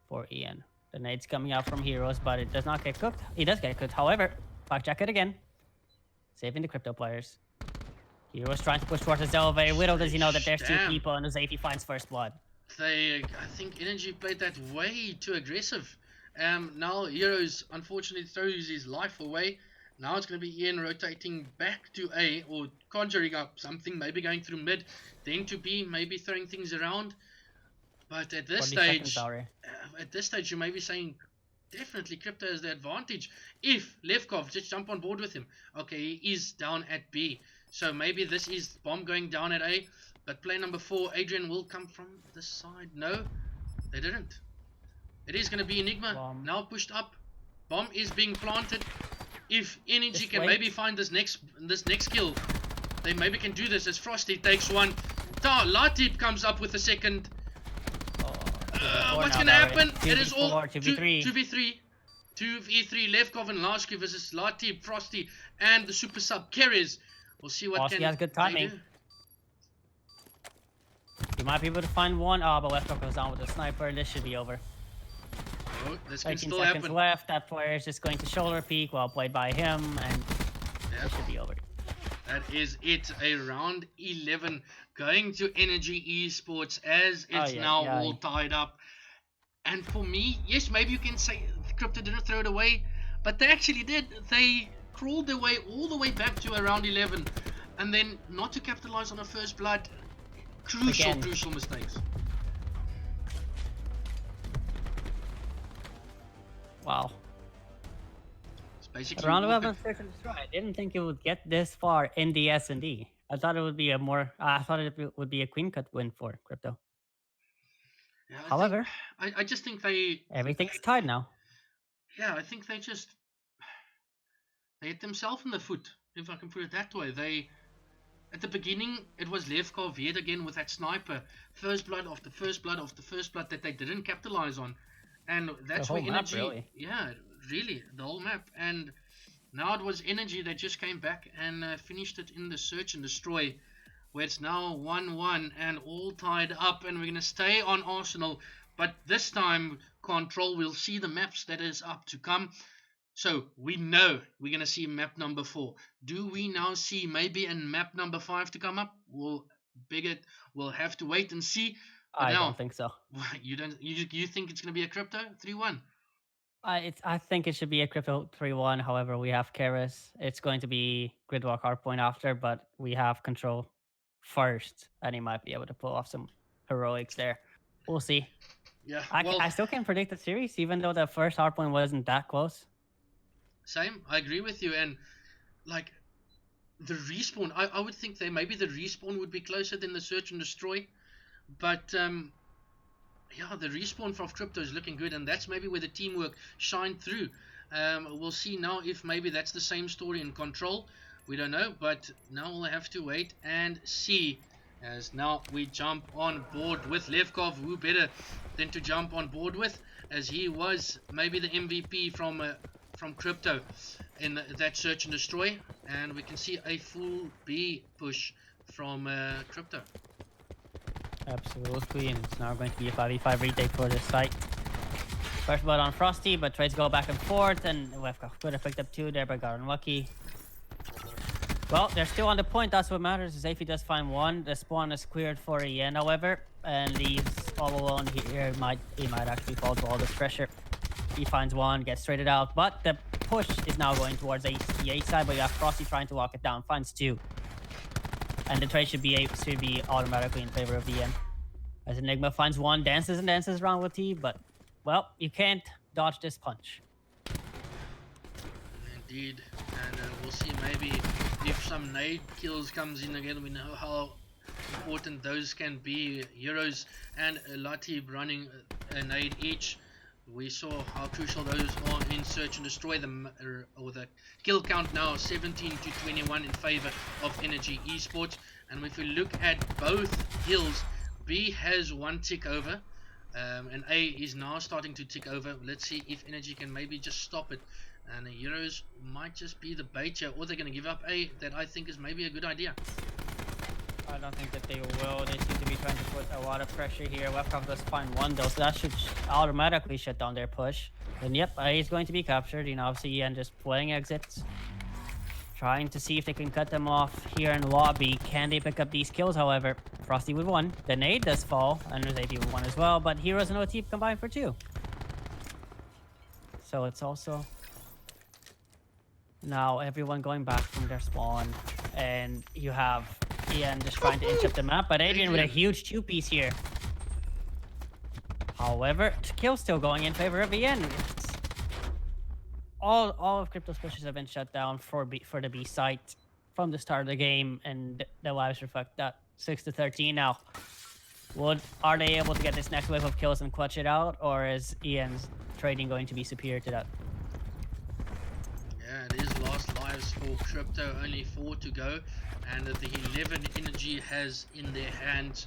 for EN. The nade's coming out from Heroz, but it does not get cooked. He does get cooked, however, Black Jacket again, saving the Krypto players. Heroz trying to push towards his elevator. Little does he know that there's 2 people, and Huzaify finds first blood. I think Energy played that way too aggressive. Now Heroz unfortunately throws his life away. Now it's going to be Ian rotating back to A, or conjuring up something, maybe going through mid, then to B, maybe throwing things around. But at this stage, you may be saying, definitely Krypto has the advantage. If Levvkov, just jump on board with him. Okay, he is down at B. So maybe this is bomb going down at A. But play number 4, Adrian will come from this side. No, they didn't. It is going to be Enigma, now pushed up. Bomb is being planted. If Energy can maybe find this next kill, they maybe can do this as Frosty takes one. Latip comes up with a second. What's going to happen? It is all 2v3. 2v3. Levvkov and Lashki versus Latip, Frosty, and the super sub Keres. We'll see what Frosty has good timing. You might be able to find one. But Levvkov goes down with a sniper, and this should be over. Oh, this can 13 still seconds happen. left. That player is just going to shoulder peek, well played by him, and it should be over. That is it. A round 11 going to Energy Esports as it's now all tied up. And for me, yes, maybe you can say Krypto didn't throw it away, but they actually did. They crawled their way all the way back to around 11, and then not to capitalize on a first blood. Crucial mistakes. Wow. It's basically around 11 seconds destroy. I didn't think it would get this far in the S&D. I thought it would be a clean cut win for Krypto. Yeah, However, I just think everything's tied now. Yeah, I think they hit themselves in the foot, if I can put it that way. At the beginning, it was Levvkov yet again with that sniper. First blood after first blood after first blood that they didn't capitalize on. And that's where Energy... Really. Yeah, really, the whole map. And now it was Energy that just came back and finished it in the search and destroy, where it's now 1-1 and all tied up, and we're going to stay on Arsenal. But this time, Control will see the maps that is up to come. So we know we're going to see map number 4. Do we now see maybe a map number 5 to come up? We'll have to wait and see. But I don't think so. You think it's going to be a Krypto 3-1? I think it should be a Krypto 3-1. However, we have Keres. It's going to be Gridwalk hardpoint after, but we have Control first, and he might be able to pull off some heroics there. We'll see. Yeah, I still can't predict the series, even though the first hardpoint wasn't that close. Same, I agree with you. And like the respawn, I would think maybe the respawn would be closer than the search and destroy. But yeah, the respawn from Krypto is looking good, and that's maybe where the teamwork shined through. We'll see now if maybe that's the same story in Control. We don't know, but now we'll have to wait and see. As now we jump on board with Levvkov, who better than to jump on board with, as he was maybe the MVP from Krypto in that search and destroy, and we can see a full B push from Krypto. Absolutely, and it's now going to be a 5v5 retake for this site. First blood on Frosty, but trades go back and forth, and Levvkov could have picked up 2 there, but got unlucky. Well, they're still on the point, that's what matters. Huzaify does find 1. The spawn is cleared for Ian, however, and leaves all alone here. He might actually fall to all this pressure. He finds 1, gets traded out, but the push is now going towards the A side, but you have Frosty trying to lock it down, finds 2. And the trade should be automatically in favor of Ian. As Enigma finds 1, dances around with T, but, well, you can't dodge this punch. Indeed, and we'll see maybe if some nade kills comes in again. We know how important those can be. Heroz and Latib running a nade each. We saw how crucial those are in search and destroy them, or the kill count now 17 to 21 in favor of Energy Esports. And if we look at both hills, B has 1 tick over, and A is now starting to tick over. Let's see if Energy can maybe just stop it. And the Heroes might just be the bait here, or they're going to give up A. That I think is maybe a good idea. I don't think that they will. They seem to be trying to put a lot of pressure here. Levvkov does find 1 though, so that should automatically shut down their push. And yep, A is going to be captured. You know, obviously Ian just playing exits, trying to see if they can cut them off here in lobby. Can they pick up these kills? However, Frosty with 1. The nade does fall, and Huzaify with 1 as well. But Heroz and OT combined for 2. So it's also Now everyone going back from their spawn, and you have Ian just trying to inch up the map, but Adrian with a huge 2-piece here. However, kill still going in favor of Ian. All of Krypto's pushes have been shut down for the B site from the start of the game, and the lives reflect that. 6-13 now. Are they able to get this next wave of kills and clutch it out, or is Ian's trading going to be superior to that? Yeah, it is last lives for Krypto, only 4 to go, and the 11 energy has in their hands.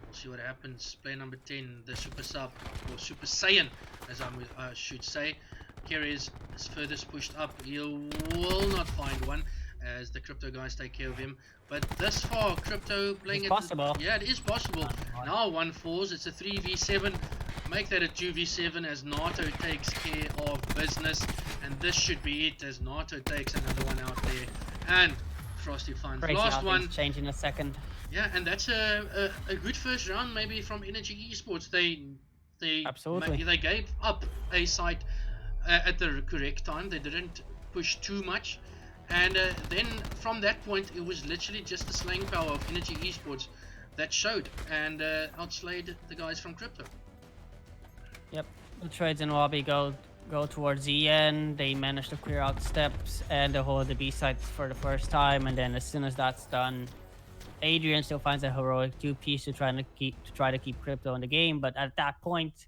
We'll see what happens. Player number 10, the Super Sub, or Super Saiyan, as I should say. Keres is furthest pushed up. He will not find one, as the Krypto guys take care of him. But thus far, Krypto playing it's possible. Yeah, it is possible. Now 1-4s, it's a 3v7. Make that a 2v7 as Nato takes care of business. And this should be it, as Nato takes another one out there. And Frosty finds last one. Change in a second. Yeah, and that's a good first round maybe from Energy Esports. They absolutely they gave up a site at the correct time. They didn't push too much. And then from that point, it was literally just the slaying power of Energy Esports that showed and outslayed the guys from Krypto. Yep, the trades in lobby go towards the end. They manage to clear out steps and hold the B site for the first time. And then as soon as that's done, Adrian still finds a heroic 2-piece to try to keep Krypto in the game. But at that point,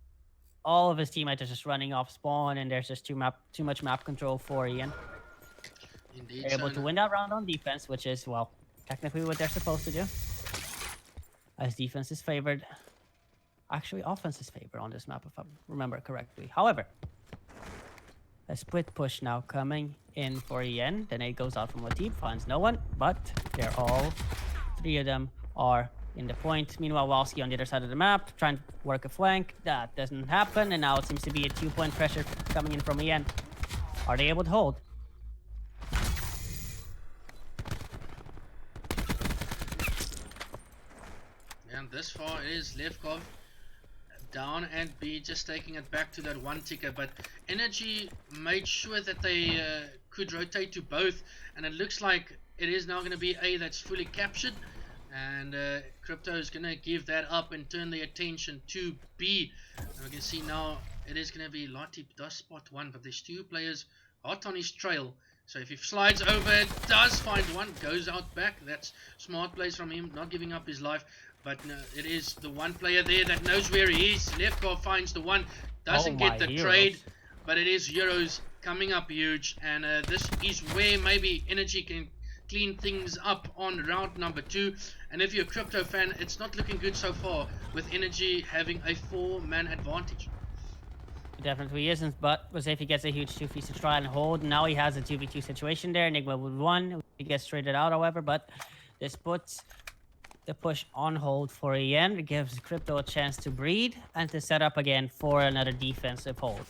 all of his teammates are just running off spawn, and there's just too much map control for Ian. Indeed, they're able to win that round on defense, which is, well, technically what they're supposed to do. As defense is favored. Actually, offense is favored on this map, if I remember correctly. However, a split push now coming in for Ian. The nade goes out from Latif, finds no one, but they're all 3 of them are in the point. Meanwhile, Walski on the other side of the map, trying to work a flank. That doesn't happen, and now it seems to be a 2-point pressure coming in from Ian. Are they able to hold? And this far is Levvkov down and B just taking it back to that 1 ticker, but Energy made sure that they could rotate to both, and it looks like it is now going to be A that's fully captured, and Krypto is going to give that up and turn the attention to B. And we can see now it is going to be Lati does spot one, but there's 2 players hot on his trail. So if he slides over, it does find one, goes out back. That's smart plays from him, not giving up his life. But no, it is the one player there that knows where he is. Levvkov finds the one, doesn't get the trade, but it is Heroz coming up huge. And this is where maybe Energy can clean things up on round number 2. And if you're a Krypto fan, it's not looking good so far with Energy having a 4-man advantage. It definitely isn't, but Huzaify gets a huge 2-piece to try and hold. Now he has a 2v2 situation there. Enigma with 1. He gets traded out, however, but this puts the push on hold for Ian. It gives Krypto a chance to breed and to set up again for another defensive hold.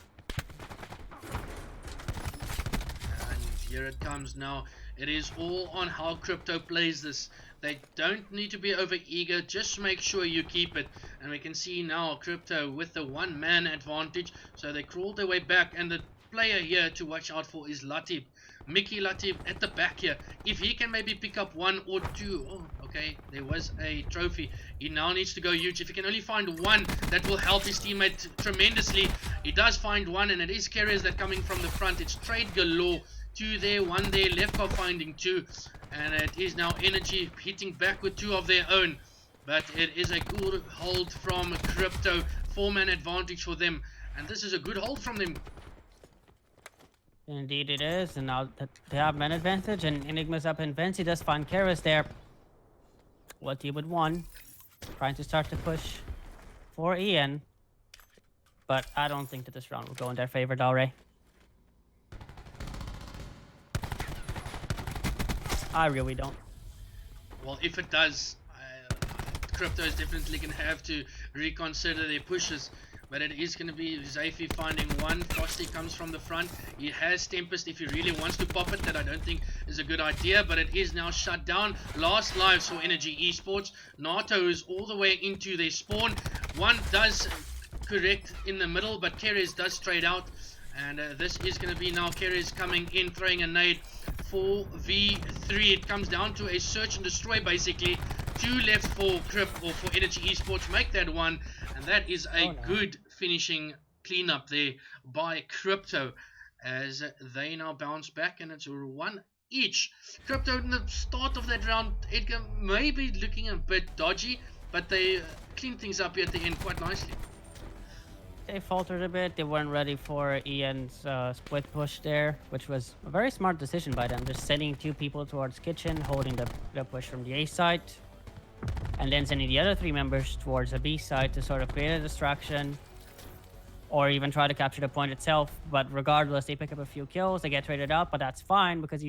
And here it comes now. It is all on how Krypto plays this. They don't need to be over eager, just make sure you keep it. And we can see now Krypto with the 1-man advantage. So they crawled their way back, and the player here to watch out for is Latif. Miki Latif at the back here. If he can maybe pick up 1 or 2. Oh, okay, there was a trophy. He now needs to go huge. If he can only find 1, that will help his teammate tremendously. He does find 1, and it is Keres that coming from the front. It's trade galore. 2 there, 1 there. Levvkov finding 2. And it is now Energy hitting back with 2 of their own. But it is a good hold from Krypto. 4-man advantage for them. And this is a good hold from them. Indeed it is, and now they have man advantage, and Enigma's up in Vince. He does find Keres there. What he would want, trying to start to push for Ian, but I don't think that this round will go in their favor, Dalray. I really don't. Well, if it does, Krypto is definitely going to have to reconsider their pushes. But it is going to be Huzaify finding 1. Frosty comes from the front. He has Tempest if he really wants to pop it. That I don't think is a good idea. But it is now shut down. Last lives for Energy Esports. Nato is all the way into their spawn. 1 does correct in the middle, but Keres does trade out. And this is going to be now Keres coming in, throwing a nade. 4v3. It comes down to a search and destroy basically. 2 left for Kryp or for Energy Esports. Make that one. And that is a good finishing cleanup there by Krypto. As they now bounce back, and it's 1 each. Krypto in the start of that round, Edgar may be looking a bit dodgy, but they cleaned things up here at the end quite nicely. They faltered a bit. They weren't ready for Ian's split push there, which was a very smart decision by them. Just sending 2 people towards kitchen, holding the push from the A side, and then sending the other 3 members towards the B side to sort of create a distraction, or even try to capture the point itself. But regardless, they pick up a few kills, they get traded out, but that's fine because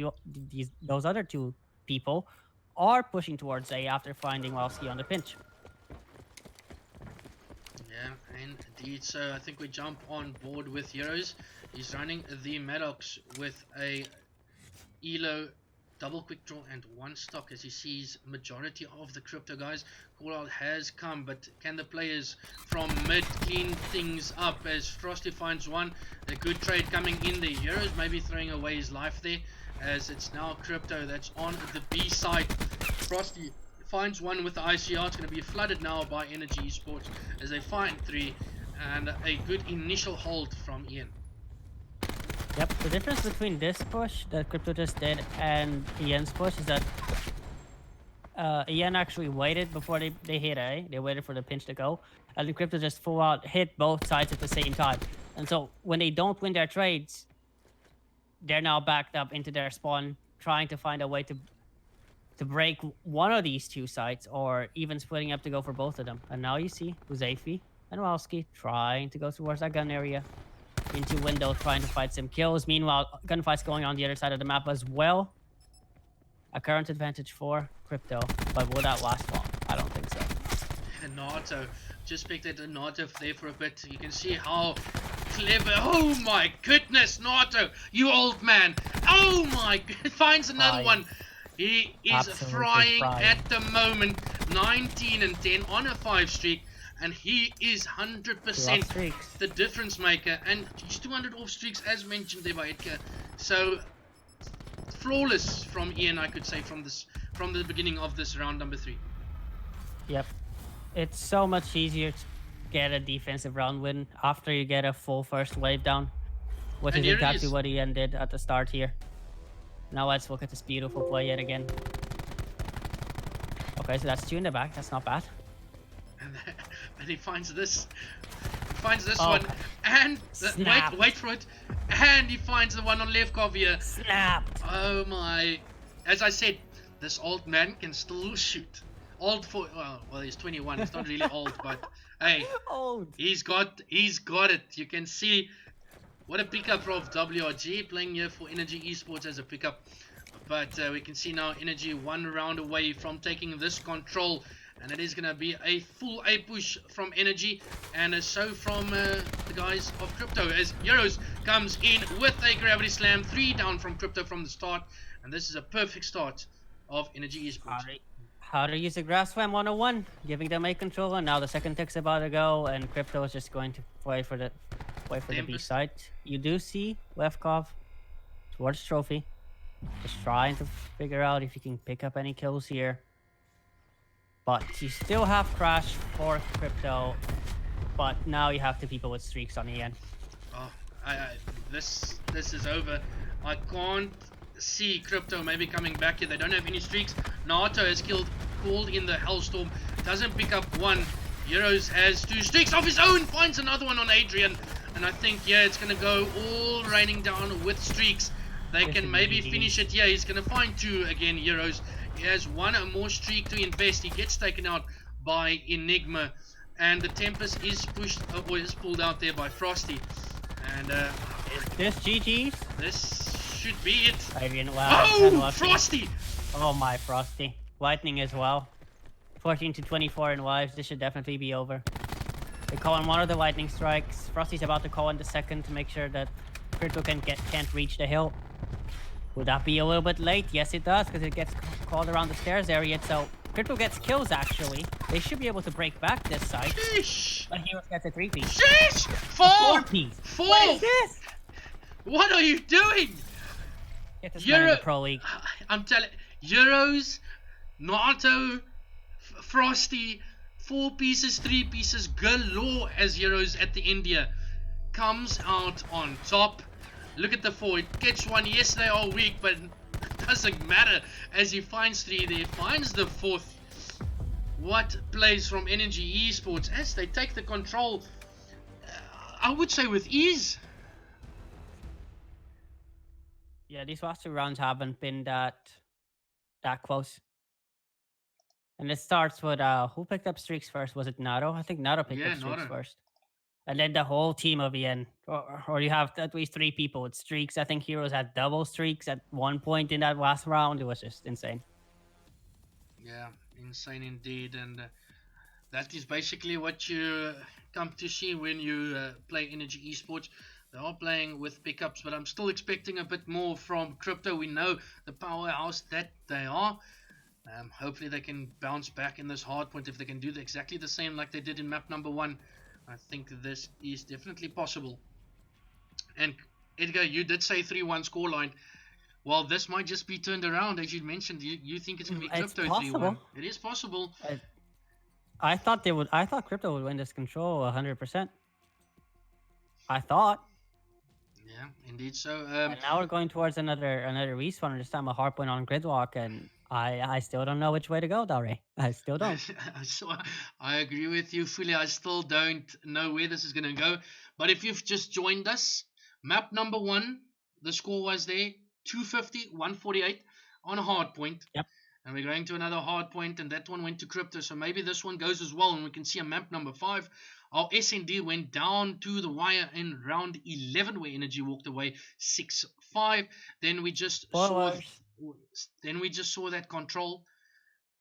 those other 2 people are pushing towards A after finding Levvkov on the pinch. Yeah, indeed. So I think we jump on board with Heroz. He's running the Maddox with a Elo, double quick draw and 1 stock as he sees majority of the Krypto guys. Call out has come, but can the players from mid clean things up as Frosty finds one? A good trade coming in there. Heroz maybe throwing away his life there as it's now Krypto that's on the B side. Frosty finds one with the ICR. It's going to be flooded now by Energy Esports as they find 3, and a good initial hold from Ian. Yep, the difference between this push that Krypto just did and Ian's push is that Ian actually waited before they hit A. They waited for the pinch to go, and the Krypto just full out hit both sides at the same time. And so when they don't win their trades, they're now backed up into their spawn, trying to find a way to break one of these 2 sites, or even splitting up to go for both of them. And now you see Huzaify and Levvkov trying to go towards that gun area into window, trying to fight some kills. Meanwhile, gunfights going on the other side of the map as well. A current advantage for Krypto, but will that last long? I don't think so. And Nato, just picked at Nato there for a bit. You can see how clever. Oh my goodness, Nato, you old man. Oh my, finds another one. He is Absolutely frying at the moment. 19 and 10 on a 5 streak, and he is 100% the difference maker. And he's 200 off streaks, as mentioned there by Edgar. So flawless from Ian, I could say, from the beginning of this round number 3. Yep, it's so much easier to get a defensive round win after you get a full first wave down, which is exactly what Ian did at the start here. Now let's look at this beautiful play yet again. Okay, so that's 2 in the back. That's not bad. And he finds this. He finds this one. And wait for it. And he finds the one on Levvkov here. Snapped. Oh my. As I said, this old man can still shoot. Old for well, he's 21. He's not really old, but hey, old. He's got it. You can see. What a pickup of WRG, playing here for Energy Esports as a pickup. But we can see now Energy 1 round away from taking this control. And it is going to be a full A push from Energy. And so from the guys of Krypto. As Heroz comes in with a gravity slam. 3 down from Krypto from the start. And this is a perfect start of Energy Esports. How to use a grass slam 101. Giving them a control. And now the second tick's about to go. And Krypto is just going to play for the B side. You do see Levvkov towards trophy, just trying to figure out if you can pick up any kills here. But you still have Crash for Krypto, but now you have 2 people with streaks on the end. Oh, this is over. I can't see Krypto maybe coming back here. They don't have any streaks. Nato has called in the Hellstorm, doesn't pick up 1. Heroz has 2 streaks of his own, finds another one on Adrian. And I think, yeah, it's going to go all raining down with streaks. They can maybe finish it. Yeah, he's going to find 2 again, Heroz. He has 1 more streak to invest. He gets taken out by Enigma. And the Tempest is pushed, or is pulled out there by Frosty. And is this GG's? This should be it. Adrian, wow. Oh, Frosty! Oh my, Frosty. Lightning as well. 14 to 24 in lives. This should definitely be over. They call in one of the lightning strikes. Frosty's about to call in the second to make sure that Krypto can't reach the hill. Would that be a little bit late? Yes, it does, because it gets called around the stairs area. So Krypto gets kills, actually. They should be able to break back this side. Sheesh. But Heroz gets a 3-piece. Sheesh! 4 piece. 4! What is this? What are you doing? Get this man in the Pro League. I'm telling Heroz, Nato, Frosty, 4 pieces, 3 pieces, galore as Heroz at the end here. Comes out on top. Look at the 4. It gets 1. Yes, they are weak, but it doesn't matter as he finds 3 there. Finds the 4th. What plays from Energy Esports as they take the control, I would say with ease. Yeah, these last 2 rounds haven't been that close. And it starts with who picked up streaks first? Was it Nato? I think Nato picked up streaks first. And then the whole team of EN, or you have at least 3 people with streaks. I think Heroz had double streaks at one point in that last round. It was just insane. Yeah, insane indeed. And that is basically what you come to see when you play Energy Esports. They are playing with pickups, but I'm still expecting a bit more from Krypto. We know the powerhouse that they are. Hopefully they can bounce back in this hardpoint. If they can do exactly the same like they did in map number 1, I think this is definitely possible. And Edgar, you did say 3-1 scoreline. Well, this might just be turned around, as you mentioned. You think it's going to be Krypto 3-1? It is possible. I thought they would. I thought Krypto would win this control 100%. I thought. Yeah, indeed. So and now we're going towards another respawn. This time a hardpoint on gridlock, and I still don't know which way to go, Dalray. I still don't. So I agree with you fully. I still don't know where this is going to go. But if you've just joined us, map number 1, the score was there, 250, 148 on a hardpoint. Yep. And we're going to another hardpoint, and that one went to Krypto. So maybe this one goes as well, and we can see a map number 5. Our SND went down to the wire in round 11, where Energy walked away 6-5. Then we just saw that control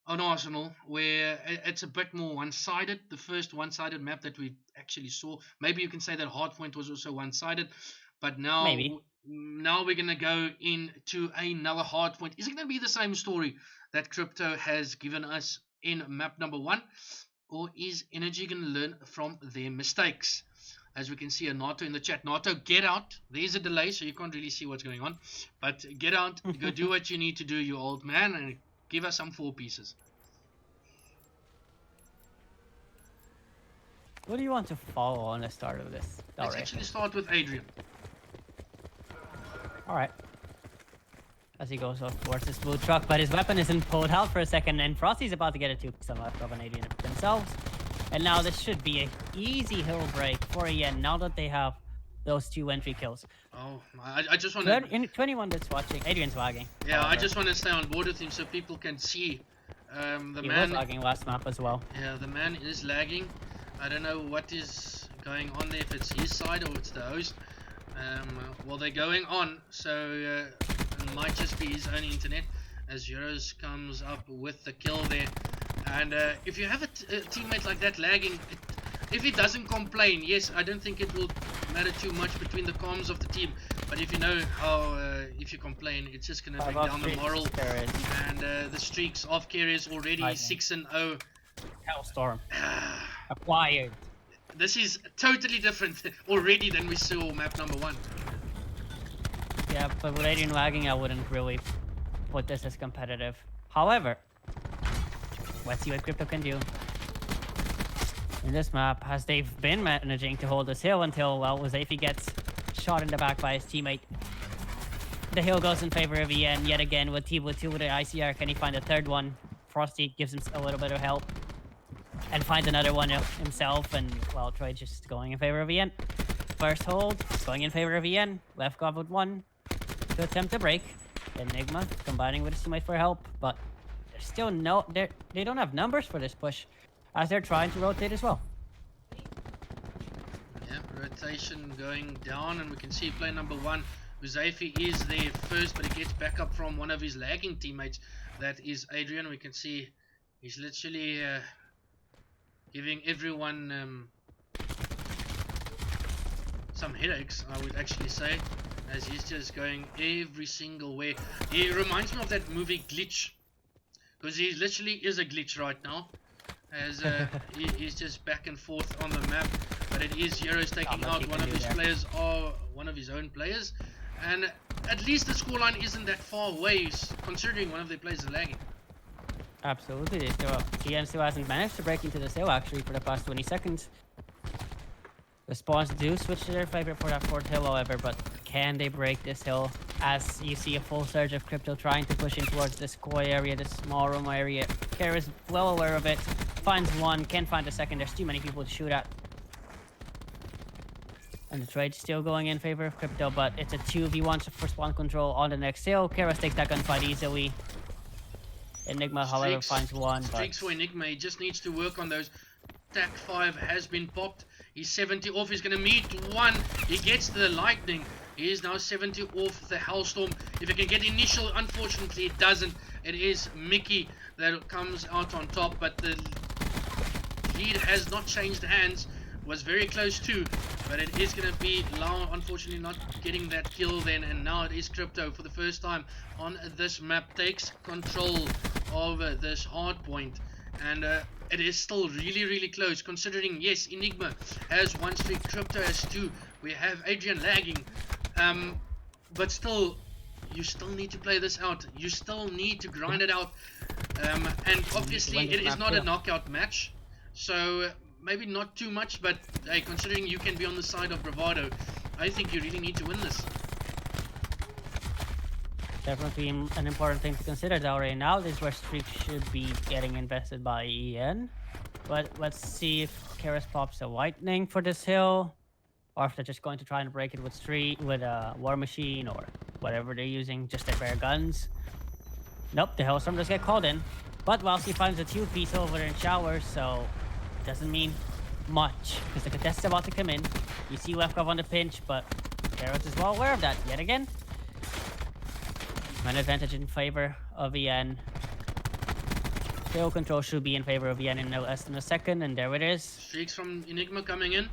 on Arsenal, where it's a bit more one-sided. The first one-sided map that we actually saw. Maybe you can say that hardpoint was also one-sided, but now we're gonna go into another hardpoint. Is it gonna be the same story that Krypto has given us in map number 1? Or is Energy going to learn from their mistakes? As we can see a Nato in the chat. Nato, get out. There's a delay, so you can't really see what's going on. But get out, go do what you need to do, you old man, and give us some 4 pieces. What do you want to follow on the start of this? Let's actually start with Adrian. Alright. As he goes off towards his blue truck, but his weapon isn't pulled out for a second, and Frosty's about to get a 2-pixel left of an Adrian themselves. And now this should be an easy hill break for EN, now that they have those 2 entry kills. Oh, I just want to... 21 that's watching, Adrian's lagging. Yeah, I just want to stay on board with him so people can see. He was lagging last map as well. Yeah, the man is lagging. I don't know what is going on there, if it's his side or it's the host. Well, they're going on, so it might just be his own internet, as Heroz comes up with the kill there. And if you have a teammate like that lagging, if he doesn't complain, yes, I don't think it will matter too much between the comms of the team. But if you know how, if you complain, it's just going to bring down the moral. And the streaks of Keres already 6-0. Hellstorm. Acquired. This is totally different already than we saw map number 1. Yeah, but with Adrian lagging, I wouldn't really put this as competitive. However, let's see what Krypto can do in this map, as they've been managing to hold this hill until, well, Huzaify gets shot in the back by his teammate. The hill goes in favor of EN yet again with T2 with the ICR. Can he find a 3rd one? Frosty gives him a little bit of help and finds another one himself, and, well, Troy just going in favor of EN. First hold, going in favor of EN. Levvkov with 1 to attempt to break. Enigma combining with his teammate for help, but there's still they don't have numbers for this push, as they're trying to rotate as well. Yeah, rotation going down, and we can see play number 1. Huzaify is there first, but he gets back up from one of his lagging teammates. That is Adrian. We can see he's literally giving everyone some headaches, I would actually say, as he's just going every single way. He reminds me of that movie Glitch, because he literally is a glitch right now. as he's just back and forth on the map. But it is Heroz taking out one of his players, or one of his own players, and at least the scoreline isn't that far away, considering one of their players is lagging. Absolutely, GN still hasn't managed to break into the hill actually for the past 20 seconds. The spawns do switch to their favorite for that fourth hill, however, but can they break this hill? As you see a full surge of Krypto trying to push in towards this koi area, this small room area. Keres is well aware of it, finds one, can't find a second. There's too many people to shoot at. And the trade's still going in favor of Krypto, but it's a 2v1 for spawn control on the next hill. Keres takes that gunfight easily. Enigma, however, finds one. Streaks for Enigma, he just needs to work on those. Attack 5 has been popped. He's 70 off, he's going to meet one. He gets the lightning. He is now 70 off the Hellstorm. If he can get initial, unfortunately it doesn't. It is Miki that comes out on top, but the lead has not changed hands. Was very close too, but it is going to be Lau unfortunately not getting that kill then, and now it is Krypto for the first time on this map takes control of this hard point, and it is still really close, considering yes, Enigma has 1 streak, Krypto has 2. We have Adrian lagging, but still, you still need to play this out. You still need to grind it out, and obviously it is not a knockout match, so maybe not too much, but hey, considering you can be on the side of bravado, I think you really need to win this. Definitely an important thing to consider though right now. This is where streak should be getting invested by EN. But let's see if Keres pops a lightning for this hill, or if they're just going to try and break it with a war machine or whatever they're using, just their bare guns. Nope, the Hellstorm does get called in. But whilst he finds a 2-piece over there in showers, so doesn't mean much, because the contest is about to come in. You see Levvkov on the pinch, but Heroz is well aware of that yet again. An advantage in favor of EN. Kill control should be in favor of EN in no less than a second, and there it is. Streaks from Enigma coming in.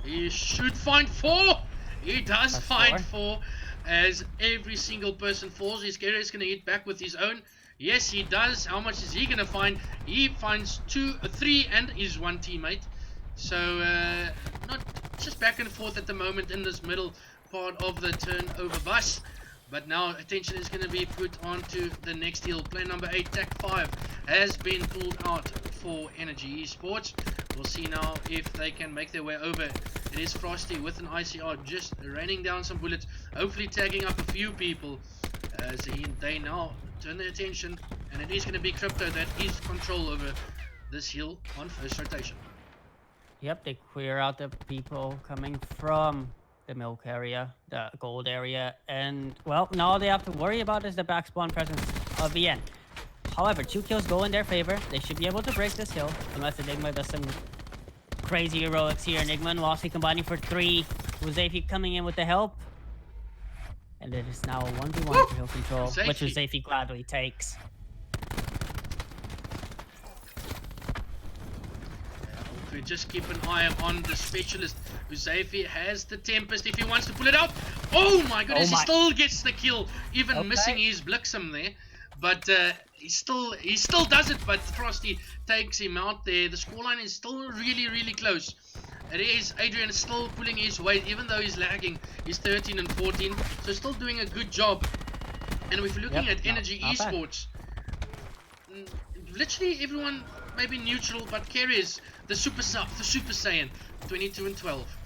He should find 4! He does find 4, as every single person falls. His Keres is going to hit back with his own. Yes, he does. How much is he going to find? He finds 3 and his 1 teammate. So, not just back and forth at the moment in this middle part of the turnover bus. But now attention is going to be put onto the next hill. Play number 8, Tac 5, has been pulled out for Energy Esports. We'll see now if they can make their way over. It is Frosty with an ICR just raining down some bullets, hopefully tagging up a few people as they now turn their attention, and it is going to be Krypto that is control over this hill on first rotation. Yep, they clear out the people coming from the milk area, the gold area, and well, now all they have to worry about is the back spawn presence of EN. However, 2 kills go in their favor. They should be able to break this hill, unless Enigma does some crazy heroics here. Enigma and Frosty combining for 3. Huzaify coming in with the help. And it is now a 1v1 for hill control, which Huzaify gladly takes. We just keep an eye on the specialist. Huzaify has the Tempest if he wants to pull it out. Oh my goodness, he still gets the kill, even missing his Bliksem there. But he still does it, but Frosty takes him out there. The scoreline is still really close. It is Adrian still pulling his weight, even though he's lagging. He's 13 and 14, so still doing a good job. And if we're looking at Energy Esports, literally everyone may be neutral, but Keres, the Super Saiyan, 22 and 12.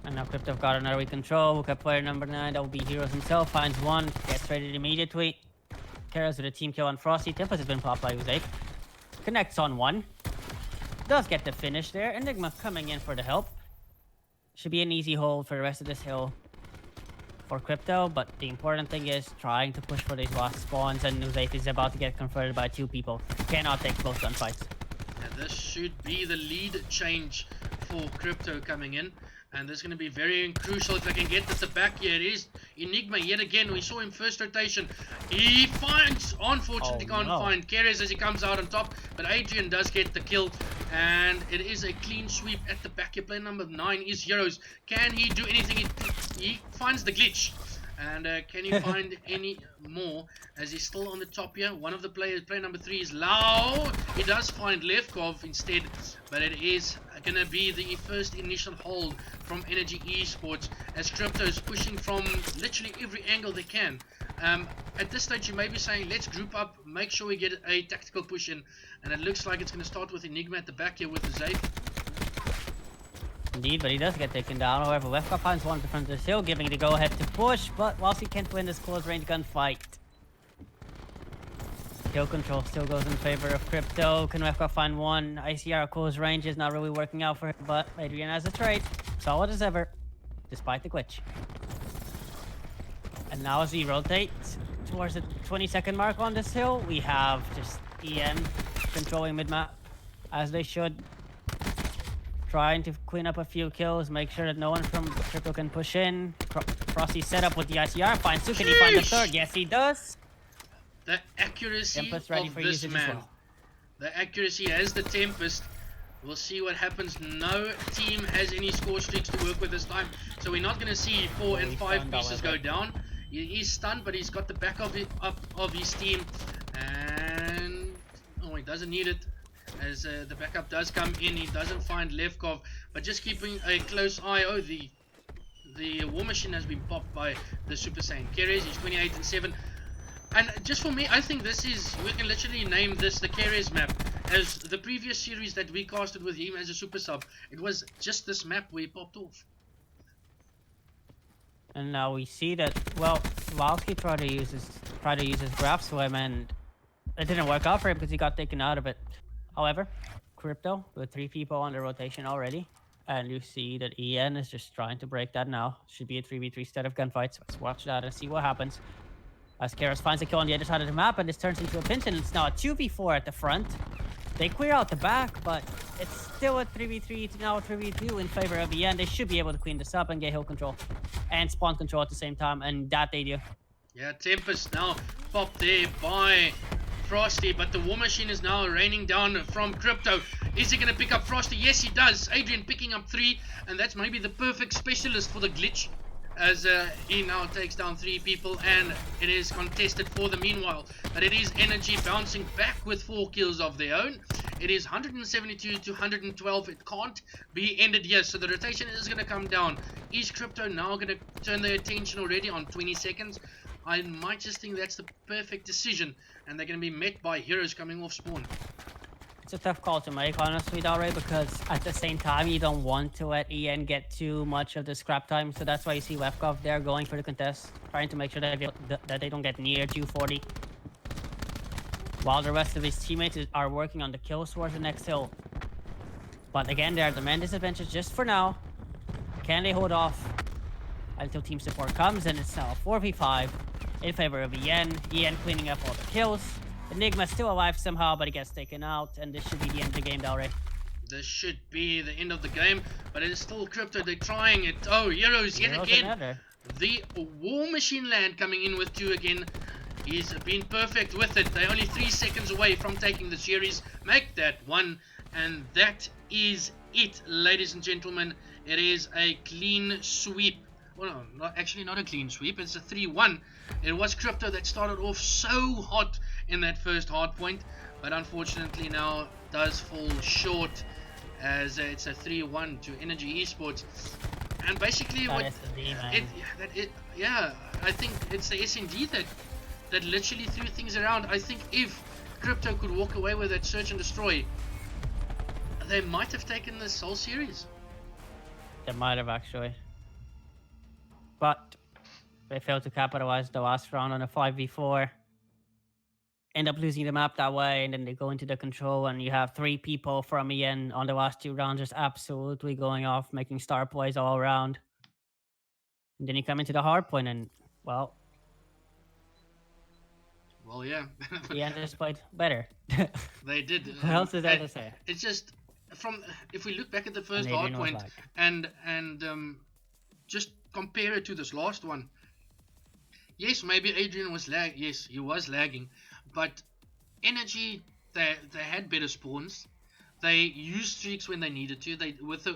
And now Krypto got another weak control. Look at player number 9, that will be Heroz himself. Finds one, gets ready immediately. Keres with a team kill on Frosty. Tempest has been popped by Huzaify. Connects on one. Does get the finish there. Enigma coming in for the help. Should be an easy hold for the rest of this hill for Krypto, but the important thing is trying to push for these last spawns, and Huzaify is about to get converted by 2 people. Cannot take close gunfights. And this should be the lead change for Krypto coming in. And this is going to be very crucial if I can get at the back. Here it is. Enigma yet again. We saw him first rotation. He finds, unfortunately can't find Keres as he comes out on top. But Adrian does get the kill. And it is a clean sweep at the back. Your player number 9 is Heroz. Can he do anything? He finds the glitch. And can he find any more as he's still on the top here? One of the players, player number 3 is Lau. He does find Levvkov instead, but it is going to be the first initial hold from Energy Esports as Krypto is pushing from literally every angle they can. At this stage you may be saying, let's group up, make sure we get a tactical push in, and it looks like it's going to start with Enigma at the back here with Huzaify. Indeed, but he does get taken down. However, Levvkov finds one at the front of the hill, giving the go-ahead to push, but whilst he can't win this close-range gunfight, kill control still goes in favor of Krypto. Can Levvkov find one? ICR close range is not really working out for him, but Adrian has a trade. Solid as ever, despite the glitch. And now as we rotate towards the 20-second mark on this hill, we have just EN controlling mid-map, as they should. Trying to clean up a few kills, make sure that no one from Krypto can push in. Frosty set up with the ICR, finds two. Can he find the third? Yes, he does. The accuracy ready of for this usage man. as well. The accuracy as the Tempest. We'll see what happens. No team has any score streaks to work with this time, so we're not going to see 4 and 5 pieces go down. He is stunned, but he's got the back of his team, and he doesn't need it. As the backup does come in, he doesn't find Levvkov, but just keeping a close eye. Oh, the war machine has been popped by the Super Saiyan Keres. He's 28 and 7, and just for me, I think this is, we can literally name this the Keres map, as the previous series that we casted with him as a super sub, it was just this map where he popped off. And now we see that, well, Levvkov tried to use his graph swim, and it didn't work out for him because he got taken out of it. However, Krypto with 3 people on the rotation already, and you see that EN is just trying to break that now. Should be a 3v3 instead of gunfights. Let's watch that and see what happens. As Keres finds a kill on the other side of the map, and this turns into a pinch, and it's now a 2v4 at the front. They clear out the back, but it's still a 3v3 to now a 3v2 in favor of EN. They should be able to clean this up and get hill control and spawn control at the same time, and that they do. Yeah, Tempest now popped there by Frosty, but the war machine is now raining down from Krypto. Is he going to pick up Frosty? Yes, he does. Adrian picking up 3, and that's maybe the perfect specialist for the glitch, as he now takes down 3 people, and it is contested for the meanwhile. But it is Energy bouncing back with 4 kills of their own. It is 172 to 112. It can't be ended here, so the rotation is going to come down. Is Krypto now going to turn their attention already on 20 seconds? I might just think that's the perfect decision, and they're going to be met by Heroz coming off spawn. It's a tough call to make, honestly, Dalray, because at the same time, you don't want to let EN get too much of the scrap time, so that's why you see Levvkov there going for the contest, trying to make sure that they don't get near 240. While the rest of his teammates are working on the kills towards the next hill. But again, they are the man disadvantage just for now. Can they hold off until team support comes? And it's now a 4v5 in favor of EN. EN cleaning up all the kills. Enigma still alive somehow, but he gets taken out, and this should be the end of the game, Dalray. This should be the end of the game, but it is still Krypto. They're trying it. Oh, Heroz yet again. The war machine land coming in with 2 again. He's been perfect with it. They're only 3 seconds away from taking the series. Make that 1, and that is it, ladies and gentlemen. It is a clean sweep. Well, no, actually not a clean sweep. It's a 3-1. It was Krypto that started off so hot in that first hard point, but unfortunately now does fall short, as it's a 3-1 to Energy Esports. And basically I think it's the SND that literally threw things around. I think if Krypto could walk away with that search and destroy, they might have taken this whole series. They might have, actually. But they failed to capitalize the last round on a 5v4. End up losing the map that way, and then they go into the control, and you have 3 people from EN on the last 2 rounds just absolutely going off, making star plays all around. And then you come into the hard point, and, well, yeah. EN just played better. They did. What else is there to say? It's just, if we look back at the first hard point, and just compare it to this last one. Yes, maybe Adrian was yes, he was lagging, but Energy, they had better spawns. They used streaks when they needed to.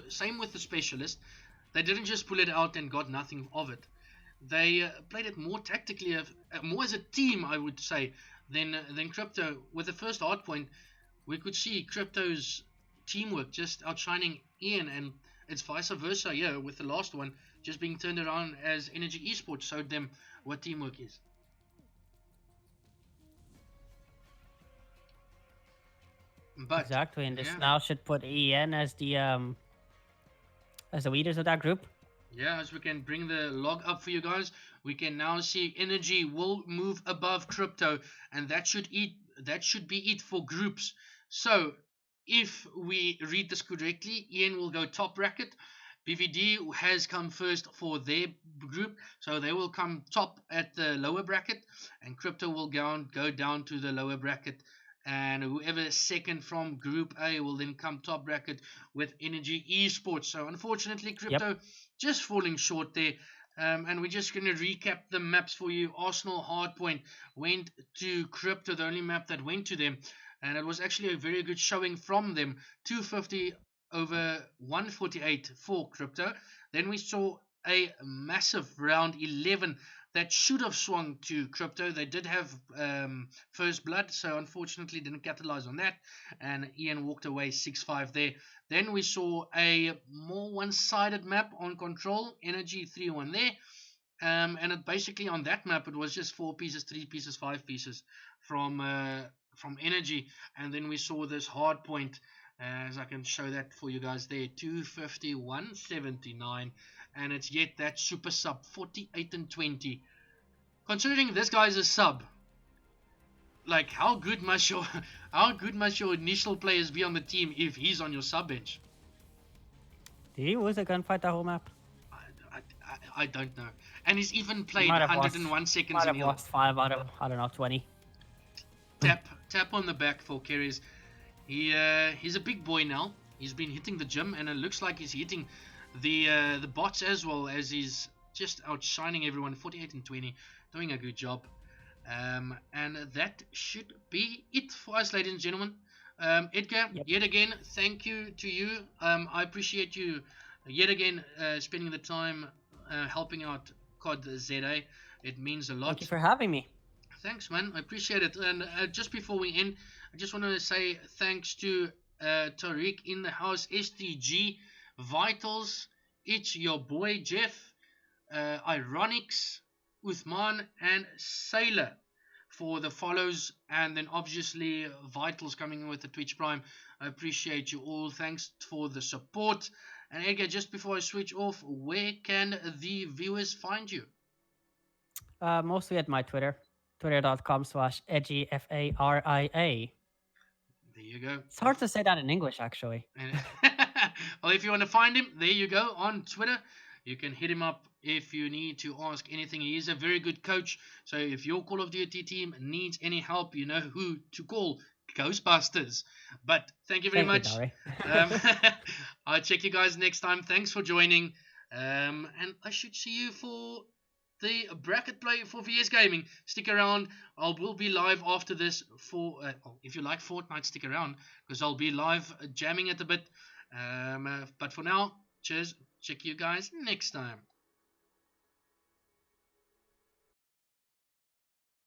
Same with the specialist. They didn't just pull it out and got nothing of it. they played it more tactically, more as a team, I would say, than Krypto. With the first hard point, we could see Krypto's teamwork just outshining Ian, and it's vice versa here with the last one just being turned around as Energy Esports showed them what teamwork is. But exactly, and this yeah, now should put EN as the leaders of that group. yeah, as we can bring the log up for you guys, we can now see Energy will move above Krypto, and that should be it for groups. So if we read this correctly, Ian will go top bracket. BVD has come first for their group, so they will come top at the lower bracket, and Krypto will go down to the lower bracket, and whoever second from Group A will then come top bracket with Energy Esports. So unfortunately, Krypto just falling short there. And we're just going to recap the maps for you. Arsenal Hardpoint went to Krypto, the only map that went to them, and it was actually a very good showing from them. 250 over 148 for Krypto. Then we saw a massive round 11 that should have swung to Krypto. They did have first blood, so unfortunately didn't capitalize on that, and Ian walked away 6-5 there. Then we saw a more one-sided map on Control, Energy 3-1 there. And it basically on that map it was just 4 pieces, 3 pieces, 5 pieces from Energy. And then we saw this hard point, as I can show that for you guys there, 251.79, and it's yet that super sub 48 and 20. Considering this guy's a sub, like how good must your initial players be on the team if he's on your sub bench? Did he lose a gunfight that whole map? I don't know. And he's even played Might have 101 lost, seconds might in have lost 5 out of, I don't know, 20. Tap on the back for Keres. He's a big boy now. He's been hitting the gym, and it looks like he's hitting the bots as well, as he's just outshining everyone. 48 and 20, doing a good job. And that should be it for us, ladies and gentlemen. Edgar, yet again, thank you to you. I appreciate you yet again spending the time helping out COD ZA. It means a lot. Thank you for having me. Thanks, man. I appreciate it. And just before we end, I just want to say thanks to Tariq in the house, STG, Vitals, it's your boy Jeff, Ironics, Uthman, and Sailor for the follows, and then obviously Vitals coming in with the Twitch Prime. I appreciate you all. Thanks for the support. And Edgar, just before I switch off, where can the viewers find you? Mostly at my Twitter, twitter.com/edgyfaria. There you go. It's hard to say that in English, actually. Well, if you want to find him, there you go, on Twitter. You can hit him up if you need to ask anything. He is a very good coach. So if your Call of Duty team needs any help, you know who to call. Ghostbusters. But thank you very much. I'll check you guys next time. Thanks for joining. And I should see you for the bracket play for VS Gaming. Stick around. We'll be live after this for if you like Fortnite, stick around, because I'll be live jamming it a bit. But for now, cheers. Check you guys next time.